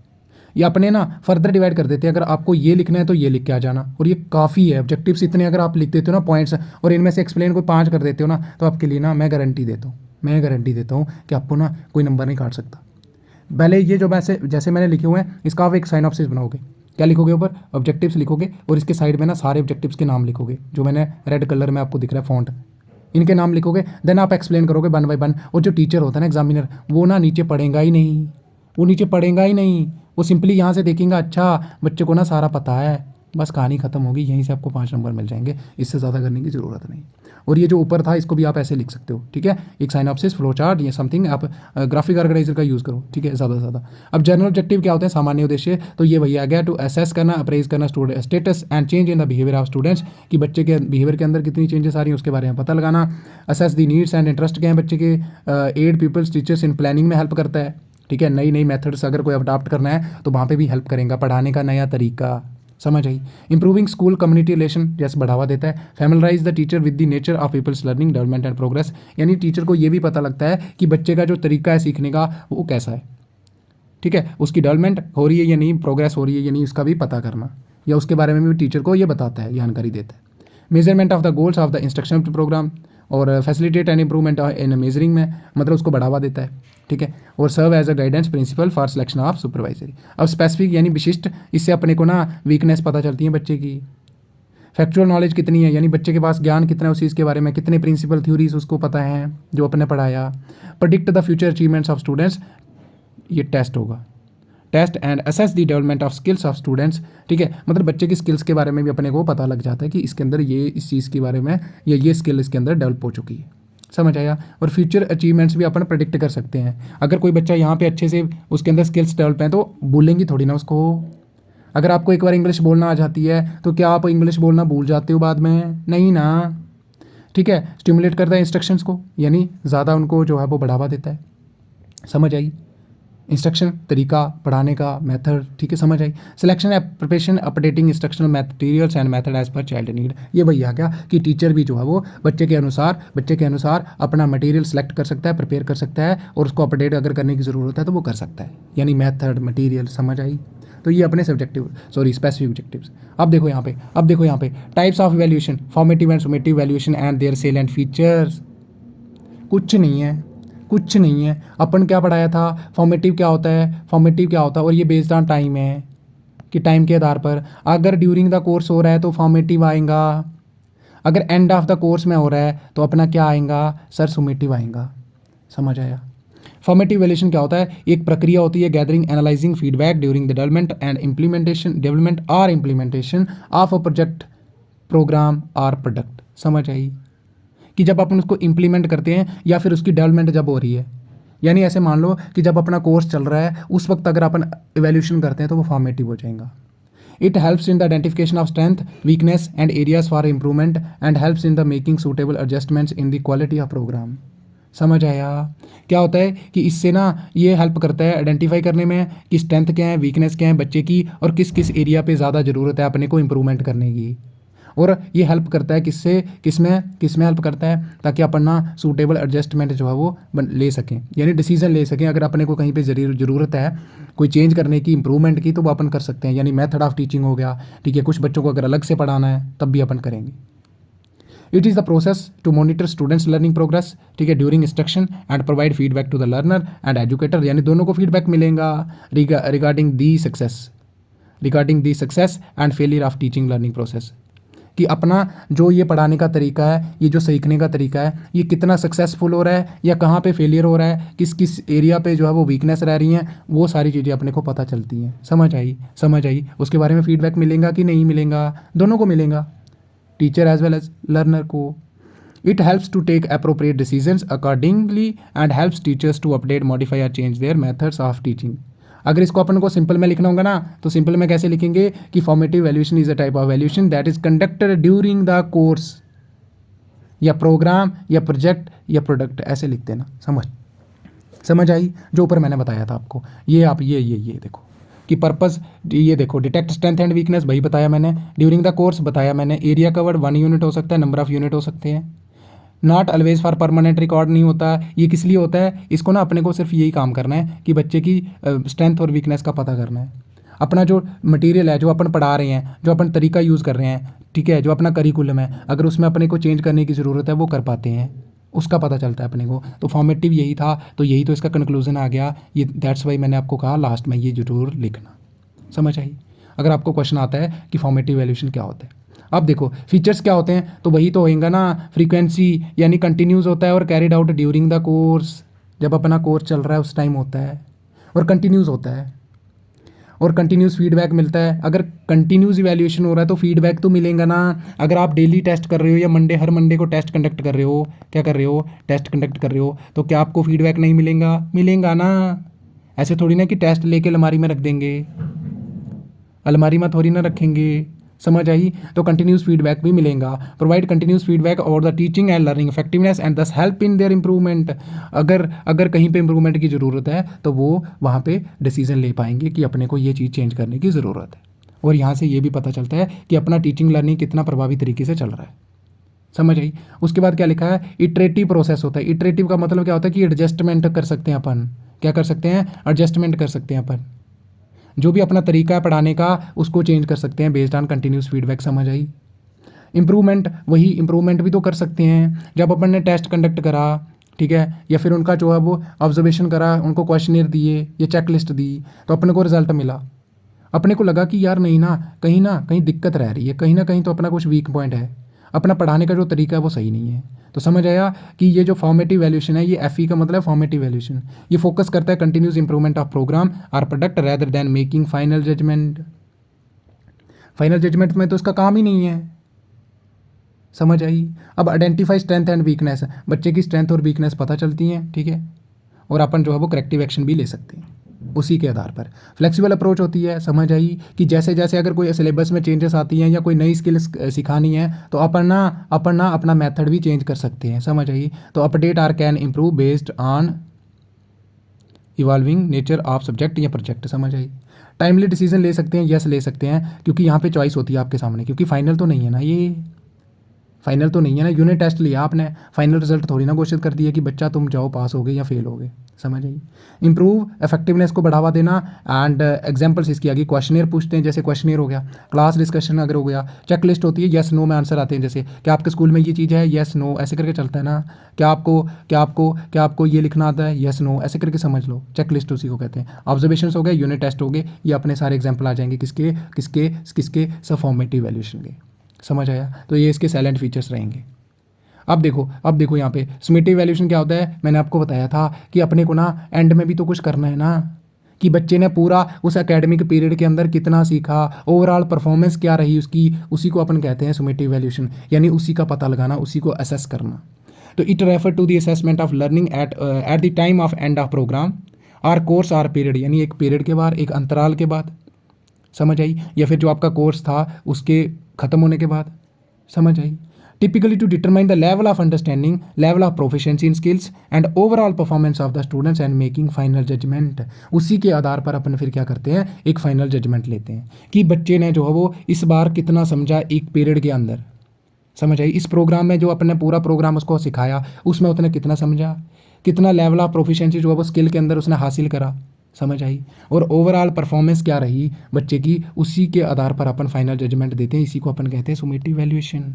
ये अपने ना फर्दर डिवाइड कर देते हैं। अगर आपको ये लिखना है तो ये लिख के आ जाना, और ये काफ़ी है। ऑब्जेक्टिव्स इतने अगर आप लिख देते हो ना पॉइंट्स, और इनमें से एक्सप्लेन कोई 5 कर देते हो ना, तो आपके लिए ना मैं गारंटी देता हूँ कि आपको ना कोई नंबर नहीं काट सकता। पहले ये जो जैसे मैंने लिखे हुए हैं इसका आप एक साइनॉप्सिस बनाओगे। क्या लिखोगे ऊपर, ऑब्जेक्टिव्स लिखोगे, और इसके साइड में ना सारे ऑब्जेक्टिव्स के नाम लिखोगे, जो मैंने रेड कलर में आपको दिख रहा है फॉन्ट, इनके नाम लिखोगे। देन आप एक्सप्लेन करोगे 1 बाय 1। और जो टीचर होता है ना एग्जामिनर, वो ना नीचे पढ़ेगा ही नहीं, वो सिंपली यहाँ से देखेंगे, अच्छा बच्चे को ना सारा पता है, बस कहानी खत्म होगी, यहीं से आपको 5 नंबर मिल जाएंगे, इससे ज़्यादा करने की ज़रूरत नहीं। और ये जो ऊपर था इसको भी आप ऐसे लिख सकते हो, ठीक है। एक साइनॉप्सिस, फ्लो चार्ट, ये समथिंग आप ग्राफिक ऑर्गेनाइजर का यूज़ करो, ठीक है, ज़्यादा से ज़्यादा। अब जनरल ऑब्जेक्टिव क्या होते हैं, सामान्य उद्देश्य, तो ये वही आ गया, टू असेस करना, अप्रेज करना student status and change in the behaviour of students, कि बच्चे के बिहेवियर के अंदर कितनी चेंजेस आ रही हैं उसके बारे में पता लगाना। Assess the needs and interest क्या है बच्चे के, aid peoples teachers in planning में हेल्प करता है, ठीक है। नई नई मेथड्स अगर कोई अडॉप्ट करना है तो वहाँ पे भी हेल्प करेगा, पढ़ाने का नया तरीका, समझ आई। इंप्रूविंग स्कूल कम्युनिटी रिलेशन, जैसे बढ़ावा देता है। Familiarise the teacher with the nature of people's learning development and progress, यानी टीचर को ये भी पता लगता है कि बच्चे का जो तरीका है सीखने का वो कैसा है, ठीक है, उसकी डेवलपमेंट हो रही है या नहीं, प्रोग्रेस हो रही है या नहीं, उसका भी पता करना, या उसके बारे में भी टीचर को ये बताता है, जानकारी देता है। Measurement of the goals of the instructional programme, और facilitate and improvement in measuring में, मतलब उसको बढ़ावा देता है, ठीक है। और serve as a guidance principle for selection of supervisory. अब स्पेसिफिक यानी विशिष्ट, इससे अपने को ना वीकनेस पता चलती है बच्चे की। फैक्चुअल नॉलेज कितनी है, यानी बच्चे के पास ज्ञान कितना है उस चीज़ के बारे में, कितने प्रिंसिपल थ्योरीज उसको पता है जो अपने पढ़ाया। Predict the future achievements of students, ये टेस्ट होगा, test and assess the development of skills of students, ठीक है। मतलब बच्चे की स्किल्स के बारे में भी अपने को पता लग जाता है कि इसके अंदर ये इस चीज़ के बारे में या ये स्किल इसके अंदर डेवलप हो चुकी है, समझ आया। और फ्यूचर अचीवमेंट्स भी अपन प्रेडिक्ट कर सकते हैं। अगर कोई बच्चा यहाँ पे अच्छे से उसके अंदर स्किल्स डेवलप हैं तो बोलेंगी थोड़ी ना उसको। अगर आपको एक बार इंग्लिश बोलना आ जाती है तो क्या आप इंग्लिश बोलना भूल जाते हो बाद में, नहीं ना, ठीक है। स्टिमुलेट करता है इंस्ट्रक्शंस को, यानी ज़्यादा उनको जो है वो बढ़ावा देता है, समझ आई। इंस्ट्रक्शन, तरीका पढ़ाने का, मेथड, ठीक है, समझ आई। Selection and preparation, updating instructional materials and method as per child need, ये वही आ गया कि टीचर भी जो है वो बच्चे के अनुसार अपना मटेरियल सेलेक्ट कर सकता है, प्रिपेयर कर सकता है, और उसको अपडेट अगर करने की ज़रूरत है तो वो कर सकता है, यानी मेथड, मटेरियल, समझ आई। तो ये अपने स्पेसिफिक ऑब्जेक्टिव्स। अब देखो यहाँ पे types of evaluation, formative and summative evaluation and their salient features. कुछ नहीं है। अपन क्या पढ़ाया था, फॉर्मेटिव क्या होता है, और ये बेस्ड ऑन टाइम है कि टाइम के आधार पर अगर ड्यूरिंग द कोर्स हो रहा है तो फॉर्मेटिव आएगा, अगर एंड ऑफ द कोर्स में हो रहा है तो अपना क्या आएगा सर, सुमेटिव आएगा, समझ आया। फॉर्मेटिव इवैल्यूएशन क्या होता है, एक प्रक्रिया होती है gathering analysing feedback during the development और implementation of a project, programme और प्रोडक्ट, समझ आई। कि जब अपन उसको इम्प्लीमेंट करते हैं या फिर उसकी डेवलपमेंट जब हो रही है, यानी ऐसे मान लो कि जब अपना कोर्स चल रहा है उस वक्त अगर अपन इवैल्यूएशन करते हैं तो वो फॉर्मेटिव हो जाएगा। It helps in the identification of strength, weakness and areas for improvement and helps in the making suitable adjustments in the quality of programme, समझ आया। क्या होता है कि इससे ना ये हेल्प करता है आइडेंटिफाई करने में कि स्ट्रेंथ क्या है, वीकनेस क्या है बच्चे की, और किस किस एरिया पे ज़्यादा ज़रूरत है अपने को इम्प्रूवमेंट करने की। और ये हेल्प करता है किसमें हेल्प करता है, ताकि अपन ना सूटेबल एडजस्टमेंट जो है वो ले सकें, यानी डिसीजन ले सकें। अगर अपने को कहीं पे ज़रूरत है कोई चेंज करने की, इंप्रूवमेंट की, तो वो अपन कर सकते हैं, यानी मेथड ऑफ टीचिंग हो गया, ठीक है। कुछ बच्चों को अगर अलग से पढ़ाना है तब भी अपन करेंगे। It is the process to monitor students learning progress, ठीक है, during instruction and provide feedback to the learner and educator, यानी दोनों को फीडबैक मिलेगा regarding the success and failure of teaching learning process, कि अपना जो ये पढ़ाने का तरीका है, ये जो सीखने का तरीका है, ये कितना सक्सेसफुल हो रहा है या कहाँ पे फेलियर हो रहा है, किस किस एरिया पे जो है वो वीकनेस रह रही हैं, वो सारी चीज़ें अपने को पता चलती हैं, समझ आई। उसके बारे में फीडबैक मिलेगा कि नहीं मिलेगा, दोनों को मिलेगा, teacher as well as learner को। It helps to take appropriate decisions accordingly and helps teachers to update, modify और change their methods of teaching. अगर इसको अपन को सिंपल में लिखना होगा ना, तो सिंपल में कैसे लिखेंगे कि formative evaluation is a type of evaluation that is conducted during the course या प्रोग्राम या प्रोजेक्ट या प्रोडक्ट, ऐसे लिखते हैं ना, समझ आई। जो ऊपर मैंने बताया था आपको, ये आप ये देखो कि पर्पस, ये देखो डिटेक्ट स्ट्रेंथ एंड वीकनेस, वही बताया मैंने, ड्यूरिंग द कोर्स बताया मैंने, एरिया कवर्ड 1 यूनिट हो सकता है, नंबर ऑफ यूनिट हो सकते हैं, not always for permanent record नहीं होता। ये किस लिए होता है, इसको ना अपने को सिर्फ यही काम करना है कि बच्चे की स्ट्रेंथ और वीकनेस का पता करना है। अपना जो मटेरियल है, जो अपन पढ़ा रहे हैं, जो अपन तरीका यूज़ कर रहे हैं, ठीक है, जो अपना करिकुलम है, अगर उसमें अपने को चेंज करने की ज़रूरत है वो कर पाते हैं, उसका पता चलता है अपने को। तो फॉर्मेटिव यही था, तो यही तो इसका कंक्लूजन आ गया। ये दैट्स वाई मैंने आपको कहा लास्ट में ये जरूर लिखना, समझ आई। अगर आपको क्वेश्चन आता है कि फॉर्मेटिव इवैल्यूएशन क्या होता है, अब देखो फीचर्स क्या होते हैं, तो वही तो होएगा ना, फ्रीक्वेंसी यानी कंटिन्यूस होता है, और carried out during the course, जब अपना कोर्स चल रहा है उस टाइम होता है, और कंटिन्यूस होता है। और कंटिन्यूस फीडबैक मिलता है। अगर कंटिन्यूस इवैल्यूएशन हो रहा है तो फीडबैक तो मिलेगा ना। अगर आप डेली टेस्ट कर रहे हो या हर मंडे को टेस्ट कंडक्ट कर रहे हो, क्या कर रहे हो, टेस्ट कंडक्ट कर रहे हो, तो क्या आपको फीडबैक नहीं मिलेगा? मिलेगा ना। ऐसे थोड़ी ना कि टेस्ट लेके अलमारी में रख देंगे, अलमारी में थोड़ी ना रखेंगे। समझ आई? तो कंटिन्यूस फीडबैक भी मिलेगा। प्रोवाइड कंटिन्यूस फीडबैक और the teaching and learning effectiveness and दस हेल्प इन देयर इंप्रूवमेंट। अगर कहीं पे इंप्रूवमेंट की ज़रूरत है तो वो वहाँ पे डिसीजन ले पाएंगे कि अपने को ये चीज़ चेंज करने की ज़रूरत है। और यहाँ से ये भी पता चलता है कि अपना टीचिंग लर्निंग कितना प्रभावी तरीके से चल रहा है। समझ आई? उसके बाद क्या लिखा है? इटरेटिव प्रोसेस होता है। इटरेटिव का मतलब क्या होता है कि एडजस्टमेंट कर सकते हैं अपन। क्या कर सकते हैं? एडजस्टमेंट कर सकते हैं अपन। जो भी अपना तरीका है पढ़ाने का उसको चेंज कर सकते हैं बेस्ड ऑन कंटिन्यूस फीडबैक। समझ आई? इम्प्रूवमेंट, वही इम्प्रूवमेंट भी तो कर सकते हैं। जब अपन ने टेस्ट कंडक्ट करा, ठीक है, या फिर उनका जो है वो ऑब्जर्वेशन करा, उनको क्वेश्चनियर दिए या चेकलिस्ट दी, तो अपने को रिजल्ट मिला। अपने को लगा कि यार नहीं ना कहीं दिक्कत रह रही है, कहीं ना कहीं तो अपना कुछ वीक पॉइंट है, अपना पढ़ाने का जो तरीका है वो सही नहीं है। तो समझ आया कि ये जो फॉर्मेटिव वैल्यूएशन है, ये एफई का मतलब फॉर्मेटिव वैल्यूएशन, ये फोकस करता है कंटिन्यूस इंप्रूवमेंट ऑफ प्रोग्राम और product rather than making final judgement. Final judgement में तो इसका काम ही नहीं है। समझ आई? अब आइडेंटिफाई स्ट्रेंथ एंड वीकनेस, बच्चे की स्ट्रेंथ और वीकनेस पता चलती हैं, ठीक है, और अपन जो है वो करेक्टिव एक्शन भी ले सकते हैं उसी के आधार पर। फ्लेक्सिबल अप्रोच होती है। समझ आई? कि जैसे जैसे अगर कोई सिलेबस में चेंजेस आती हैं या कोई नई स्किल्स सिखानी है तो अपन अपना मेथड भी चेंज कर सकते हैं। समझ आई? तो update or can improve based on evolving nature of subject या प्रोजेक्ट। समझ आई? टाइमली डिसीजन ले सकते हैं, यस ले सकते हैं, क्योंकि यहाँ पे चॉइस होती है आपके सामने, क्योंकि फाइनल तो नहीं है ना, ये फाइनल तो नहीं है ना। यूनिट टेस्ट लिया आपने, फाइनल रिजल्ट थोड़ी ना घोषित कर दिया कि बच्चा तुम जाओ पास हो गए या फेल हो गए। समझ आई? इंप्रूव इफेक्टिवनेस को बढ़ावा देना एंड एग्जांपल्स इसकी आगे क्वेश्चनियर पूछते हैं, जैसे क्वेश्चनियर हो गया, क्लास डिस्कशन अगर हो गया, चेक लिस्ट होती है, येस नो में आंसर आते हैं, जैसे क्या आपके स्कूल में ये चीज़ है, येस नो ऐसे करके चलता है ना। क्या आपको ये लिखना आता है, येस नो ऐसे करके समझ लो। चेक लिस्ट उसी को कहते हैं। ऑब्जर्वेशन हो गए, यूनिट टेस्ट हो गए, ये अपने सारे एग्जाम्पल आ जाएंगे किसके किसके किसके सब फॉर्मेटिव वैल्यूएशन के। समझ आया? तो ये इसके साइलेंट फीचर्स रहेंगे। अब देखो यहाँ पे समेटिव वैल्यूएशन क्या होता है। मैंने आपको बताया था कि अपने को ना एंड में भी तो कुछ करना है ना, कि बच्चे ने पूरा उस एकेडमिक पीरियड के अंदर कितना सीखा, ओवरऑल परफॉर्मेंस क्या रही उसकी, उसी को अपन कहते हैं समेटिव वैल्यूएशन, यानी उसी का पता लगाना, उसी को असेस करना। तो it refer to the assessment of learning at the time of end of programme or course or period, यानी एक पीरियड के बाद, एक अंतराल के बाद। समझ आई? या फिर जो आपका कोर्स था उसके ख़त्म होने के बाद। समझ आई? typically to determine the level of understanding, level of proficiency in skills and overall performance of the students and making final judgment। उसी के आधार पर अपन फिर क्या करते हैं, एक फाइनल जजमेंट लेते हैं कि बच्चे ने जो है वो इस बार कितना समझा एक पीरियड के अंदर। समझ आई? इस प्रोग्राम में जो अपने पूरा प्रोग्राम उसको सिखाया उसमें उसने कितना समझा, कितना लेवल ऑफ प्रोफिशिएंसी जो है वो स्किल के अंदर उसने हासिल करा। समझ आई? और ओवरऑल परफॉर्मेंस क्या रही बच्चे की, उसी के आधार पर अपन फाइनल जजमेंट देते हैं। इसी को अपन कहते हैं समेटिव वैल्यूएशन,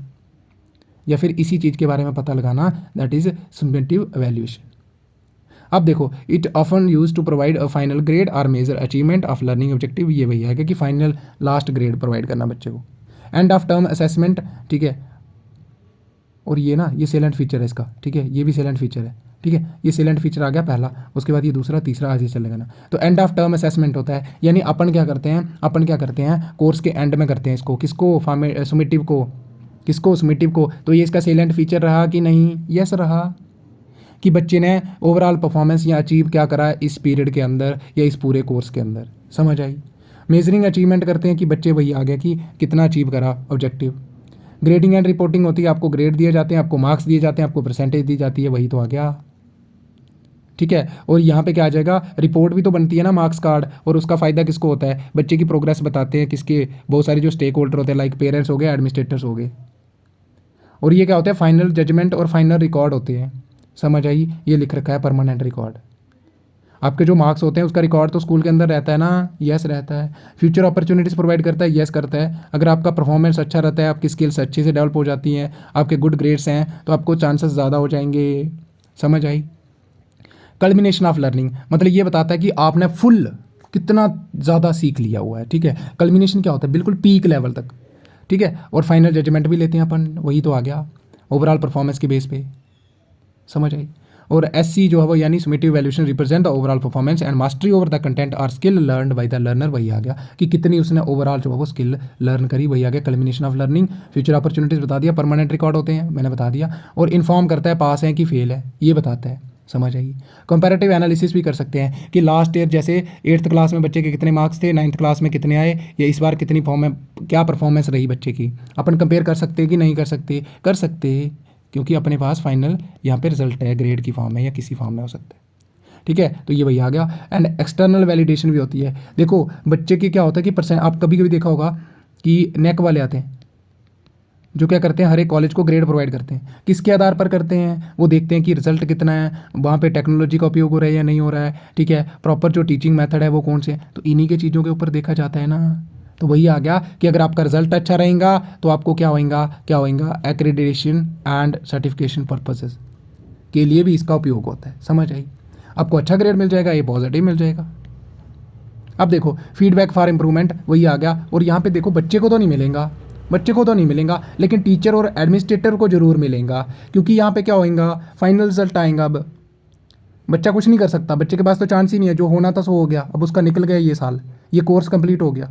या फिर इसी चीज़ के बारे में पता लगाना, दैट इज समेटिव वैल्यूएशन। अब देखो, it often use to provide a final grade और measure achievement of learning objective. ये वही है कि फाइनल लास्ट ग्रेड प्रोवाइड करना बच्चे को। एंड ऑफ टर्म असेसमेंट, ठीक है, और ये ना ये सेलेंट फीचर है इसका, ठीक है, ये भी सेलेंट फीचर है, ठीक है, ये सेलेंट फीचर आ गया पहला, उसके बाद ये दूसरा, तीसरा आगे चलेगा ना। तो एंड ऑफ टर्म असेसमेंट होता है, यानी अपन क्या करते हैं कोर्स के एंड में करते हैं इसको, किसको, समेटिव को, किसको, समेटिव को। तो ये इसका सेलेंट फीचर रहा कि नहीं, यस रहा, कि बच्चे ने ओवरऑल परफॉर्मेंस या अचीव क्या करा इस पीरियड के अंदर या इस पूरे कोर्स के अंदर। समझ आई? मेजरिंग अचीवमेंट करते हैं कि बच्चे वही आ गया कि कितना अचीव करा ऑब्जेक्टिव। ग्रेडिंग एंड रिपोर्टिंग होती है, आपको ग्रेड दिए जाते हैं, आपको मार्क्स दिए जाते हैं, आपको परसेंटेज दी जाती है, वही तो आ गया, ठीक है। और यहाँ पे क्या आ जाएगा, रिपोर्ट भी तो बनती है ना, मार्क्स कार्ड, और उसका फ़ायदा किसको होता है, बच्चे की प्रोग्रेस बताते हैं किसके, बहुत सारे जो स्टेक होल्डर होते हैं, लाइक पेरेंट्स हो गए, एडमिनिस्ट्रेटर्स हो गए। और ये क्या होता है, फाइनल जजमेंट और फाइनल रिकॉर्ड होते हैं। समझ आई? ये लिख रखा है परमानेंट रिकॉर्ड। आपके जो मार्क्स होते हैं उसका रिकॉर्ड तो स्कूल के अंदर रहता है ना, यस रहता है। फ्यूचर अपॉर्चुनिटीज़ प्रोवाइड करता है, यस करता है। अगर आपका परफॉर्मेंस अच्छा रहता है, आपकी स्किल्स अच्छे से डेवलप हो जाती हैं, आपके गुड ग्रेड्स हैं, तो आपको चांसेस ज़्यादा हो जाएंगे। समझ आई? कल्मिनेशन ऑफ लर्निंग मतलब ये बताता है कि आपने फुल कितना ज़्यादा सीख लिया हुआ है, ठीक है। कल्मिनेशन क्या होता है, बिल्कुल पीक लेवल तक, ठीक है। और फाइनल जजमेंट भी लेते हैं अपन, वही तो आ गया ओवरऑल परफॉर्मेंस के बेस पे। समझ आई? और SC जो है वो यानी summative evaluation represent the overall performance and mastery over the content और skill learned by the learner, वही आ गया कि कितनी उसने ओवरऑल जो है वो स्किल लर्न करी, वही आ गया culmination of learning. Future opportunities बता दिया, परमानेंट रिकॉर्ड होते हैं मैंने बता दिया, और इन्फॉर्म करता है पास है कि फेल है, ये बताता है, समझ आएगी। कंपैरेटिव एनालिसिस भी कर सकते हैं कि लास्ट ईयर जैसे 8th क्लास में बच्चे के कितने मार्क्स थे, 9th क्लास में कितने आए, या इस बार कितनी फॉर्म में क्या परफॉर्मेंस रही बच्चे की, अपन कंपेयर कर सकते हैं कि नहीं कर सकते, कर सकते, क्योंकि अपने पास फाइनल यहाँ पे रिजल्ट है, ग्रेड की फॉर्म में या किसी फॉर्म में हो सकता है, ठीक है। तो ये वही आ गया। एंड एक्सटर्नल वैलिडेशन भी होती है। देखो बच्चे की क्या होता है कि परसेंट, आप कभी कभी देखा होगा कि नेक वाले आते हैं जो क्या करते हैं, हर एक कॉलेज को ग्रेड प्रोवाइड करते हैं, किसके आधार पर करते हैं, वो देखते हैं कि रिजल्ट कितना है, वहाँ पे टेक्नोलॉजी का उपयोग हो रहा है या नहीं हो रहा है, ठीक है, प्रॉपर जो टीचिंग मेथड है वो कौन से, तो इन्हीं के चीज़ों के ऊपर देखा जाता है ना। तो वही आ गया कि अगर आपका रिजल्ट अच्छा रहेगा तो आपको क्या होगा एक्रेडिटेशन एंड सर्टिफिकेशन पर्पसेस के लिए भी इसका उपयोग होता है, समझ आई। आपको अच्छा ग्रेड मिल जाएगा, ये पॉजिटिव मिल जाएगा। अब देखो फीडबैक फॉर इम्प्रूवमेंट, वही आ गया। और यहाँ पे देखो बच्चे को तो नहीं मिलेगा, लेकिन टीचर और एडमिनिस्ट्रेटर को जरूर मिलेगा, क्योंकि यहाँ पे क्या होएगा, फाइनल रिजल्ट आएगा। अब बच्चा कुछ नहीं कर सकता, बच्चे के पास तो चांस ही नहीं है, जो होना था सो हो गया, अब उसका निकल गया ये साल, ये कोर्स कंप्लीट हो गया।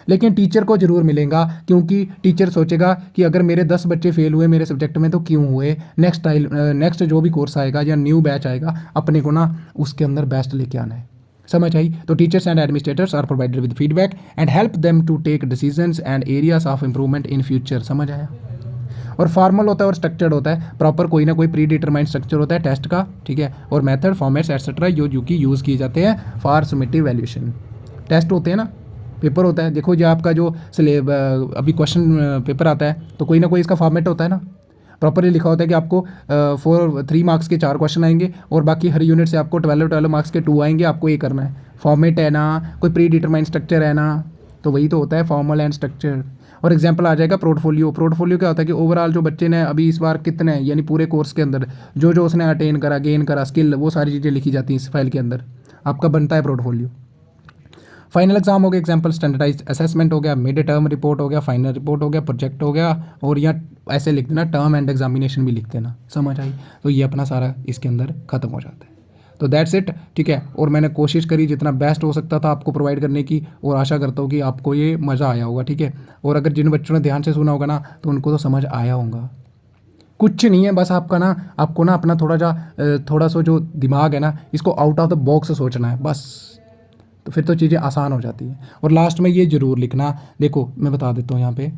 लेकिन टीचर को जरूर मिलेगा, क्योंकि टीचर सोचेगा कि अगर मेरे 10 बच्चे फेल हुए मेरे सब्जेक्ट में तो क्यों हुए, नेक्स्ट जो भी कोर्स आएगा या न्यू बैच आएगा अपने को ना उसके अंदर बेस्ट लेके आना है, समझ आई। तो teachers and administrators are provided with feedback and help them to take decisions and areas of improvement in future, समझ आया। और फॉर्मल होता है और स्ट्रक्चर्ड होता है, प्रॉपर कोई ना कोई प्री डिटरमाइंड स्ट्रक्चर होता है टेस्ट का, ठीक है, और मेथड फॉर्मेट्स एटसेट्रा जो कि यूज़ किए जाते हैं फॉर समेटिव वैल्यूएशन। टेस्ट होते हैं ना, पेपर होता है, देखो जो आपका जो अभी क्वेश्चन पेपर आता है तो कोई ना कोई इसका फॉर्मेट होता है ना, प्रॉपरली लिखा होता है कि आपको 3 मार्क्स के 4 क्वेश्चन आएंगे और बाकी हर यूनिट से आपको 12 मार्क्स के 2 आएंगे, आपको ये करना है। फॉर्मेट है ना, कोई प्री डिटरमाइंड स्ट्रक्चर है ना, तो वही तो होता है फॉर्मल एंड स्ट्रक्चर। और एग्जांपल आ जाएगा पोर्टफोलियो। पोर्टफोलियो क्या होता है कि ओवरऑल जो बच्चे ने अभी इस बार कितने यानी पूरे कोर्स के अंदर जो जो उसने अटेन करा, गेन करा, स्किल, वो सारी चीज़ें लिखी जाती हैं इस फाइल के अंदर, आपका बनता है पोर्टफोलियो। फाइनल एग्जाम हो गया, एग्जाम्पल स्टैंडर्डाइज असेसमेंट हो गया, मिड टर्म रिपोर्ट हो गया, फाइनल रिपोर्ट हो गया, प्रोजेक्ट हो गया, और यहाँ ऐसे लिख देना टर्म एंड एग्जामिनेशन भी लिख देना, समझ आई। तो ये अपना सारा इसके अंदर ख़त्म हो जाता है। तो दैट्स इट, ठीक है। और मैंने कोशिश करी जितना बेस्ट हो सकता था आपको प्रोवाइड करने की, और आशा करता हूँ कि आपको ये मज़ा आया होगा, ठीक है। और अगर जिन बच्चों ने ध्यान से सुना होगा ना तो उनको तो समझ आया होगा। कुछ नहीं है, बस आपको ना अपना थोड़ा सा जो दिमाग है ना इसको आउट ऑफ द बॉक्स सोचना है बस, तो फिर तो चीज़ें आसान हो जाती हैं। और लास्ट में ये ज़रूर लिखना, देखो मैं बता देता हूँ यहाँ पे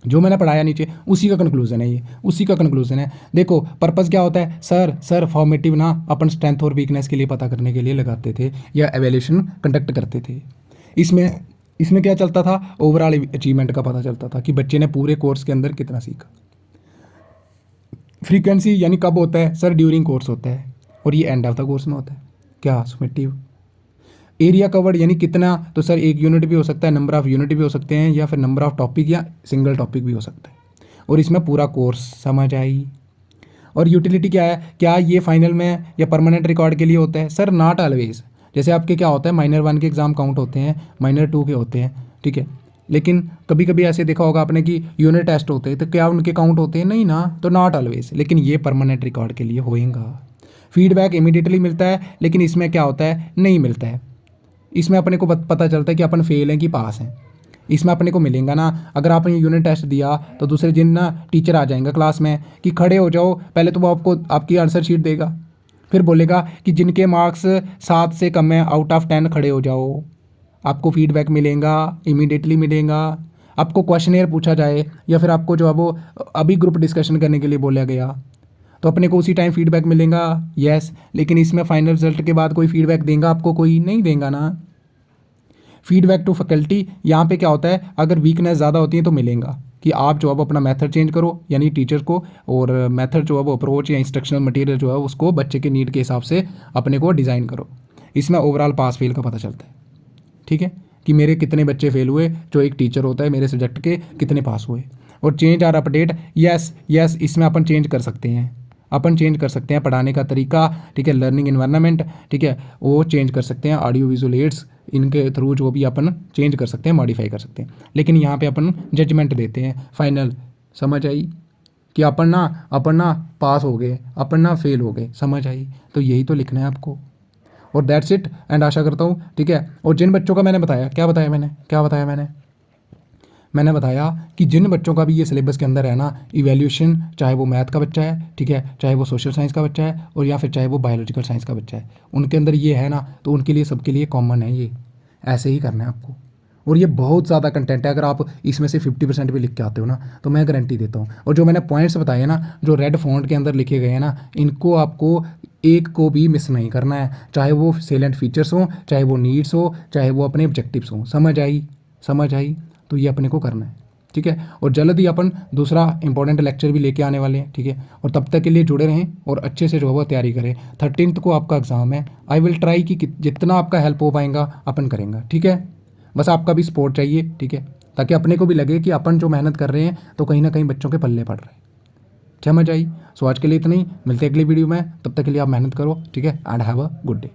जो मैंने पढ़ाया नीचे उसी का कंक्लूजन है, ये उसी का कंक्लूजन है। देखो पर्पज़ क्या होता है, सर फॉर्मेटिव ना अपन स्ट्रेंथ और वीकनेस के लिए पता करने के लिए लगाते थे या एवेल्यूशन कंडक्ट करते थे। इसमें क्या चलता था, ओवरऑल अचीवमेंट का पता चलता था कि बच्चे ने पूरे कोर्स के अंदर कितना सीखा। फ्रीक्वेंसी यानी कब होता है, सर ड्यूरिंग कोर्स होता है, और ये एंड ऑफ द कोर्स में होता है क्या, समेटिव। एरिया कवर्ड यानी कितना, तो सर एक यूनिट भी हो सकता है, नंबर ऑफ यूनिट भी हो सकते हैं, या फिर नंबर ऑफ टॉपिक या सिंगल टॉपिक भी हो सकता है, और इसमें पूरा कोर्स, समझ आई। और यूटिलिटी क्या है, क्या ये फाइनल में या परमानेंट रिकॉर्ड के लिए होता है, सर नॉट ऑलवेज। जैसे आपके क्या होता है, माइनर 1 के एग्ज़ाम काउंट होते हैं, माइनर 2 के होते हैं, ठीक है, लेकिन कभी कभी ऐसे देखा होगा आपने कि यूनिट टेस्ट होते हैं तो क्या उनके काउंट होते हैं, नहीं ना, तो नॉट ऑलवेज, लेकिन ये परमानेंट रिकॉर्ड के लिए होएगा। फीडबैक इमीडिएटली मिलता है, लेकिन इसमें क्या होता है, नहीं मिलता है। इसमें अपने को पता चलता है कि अपन फेल हैं कि पास हैं, इसमें अपने को मिलेगा ना। अगर आपने यूनिट टेस्ट दिया तो दूसरे दिन ना टीचर आ जाएंगे क्लास में कि खड़े हो जाओ, पहले तो वो आपको आपकी आंसर शीट देगा, फिर बोलेगा कि जिनके मार्क्स 7 से कम है आउट ऑफ 10 खड़े हो जाओ। आपको फीडबैक मिलेगा, इमीडिएटली मिलेगा। आपको क्वेश्चनेयर पूछा जाए या फिर आपको जो है वो अभी ग्रुप डिस्कशन करने के लिए बोला गया तो अपने को उसी टाइम फीडबैक मिलेगा, यस। लेकिन इसमें फाइनल रिजल्ट के बाद कोई फीडबैक देगा आपको, कोई नहीं देगा ना। फीडबैक टू फैकल्टी, यहाँ पे क्या होता है, अगर वीकनेस ज़्यादा होती है तो मिलेगा कि आप जो है वो अपना मेथड चेंज करो, यानी टीचर को, और मेथड जो है वो अप्रोच या इंस्ट्रक्शनल मटेरियल जो है उसको बच्चे के नीड के हिसाब से अपने को डिज़ाइन करो। इसमें ओवरऑल पास फेल का पता चलता है, ठीक है, कि मेरे कितने बच्चे फेल हुए, जो एक टीचर होता है मेरे सब्जेक्ट के कितने पास हुए। और चेंज आर अपडेट, यस इसमें अपन चेंज कर सकते हैं, पढ़ाने का तरीका, ठीक है, लर्निंग इन्वायरमेंट, ठीक है, वो चेंज कर सकते हैं। ऑडियो विजुअल एड्स इनके थ्रू जो भी अपन चेंज कर सकते हैं, मॉडिफाई कर सकते हैं, लेकिन यहाँ पे अपन जजमेंट देते हैं फाइनल, समझ आई। कि अपन ना पास हो गए, अपन ना फेल हो गए, समझ आई? तो यही तो लिखना है आपको, और दैट्स इट। एंड आशा करता हूँ, ठीक है। और जिन बच्चों का मैंने बताया, क्या बताया मैंने बताया कि जिन बच्चों का भी ये सिलेबस के अंदर है ना इवैल्यूएशन, चाहे वो मैथ का बच्चा है, ठीक है, चाहे वो सोशल साइंस का बच्चा है, और या फिर चाहे वो बायोलॉजिकल साइंस का बच्चा है, उनके अंदर ये है ना, तो उनके लिए, सबके लिए कॉमन है ये। ऐसे ही करना है आपको। और ये बहुत ज़्यादा कंटेंट है, अगर आप इसमें से 50% भी लिख के आते हो ना, तो मैं गारंटी देता हूँ। और जो मैंने पॉइंट्स बताए ना, जो रेड फॉन्ट के अंदर लिखे गए हैं ना, इनको आपको एक को भी मिस नहीं करना है, चाहे वो सेलेंट फीचर्स हों, चाहे वो नीड्स हो, चाहे वो अपने ऑब्जेक्टिव्स हों। समझ आई? तो ये अपने को करना है, ठीक है। और जल्द ही अपन दूसरा इंपॉर्टेंट लेक्चर भी लेके आने वाले हैं, ठीक है। और तब तक के लिए जुड़े रहें और अच्छे से जो है वो तैयारी करें। 13th को आपका एग्ज़ाम है। आई विल ट्राई कि जितना आपका हेल्प हो पाएगा अपन करेंगे, ठीक है। बस आपका भी सपोर्ट चाहिए, ठीक है, ताकि अपने को भी लगे कि अपन जो मेहनत कर रहे हैं तो कहीं ना कहीं बच्चों के पल्ले पड़ रहे हैं। समझ आई? सो आज के लिए इतना ही, मिलते हैं अगली वीडियो में। तब तक के लिए आप मेहनत करो, ठीक है, and have a good day.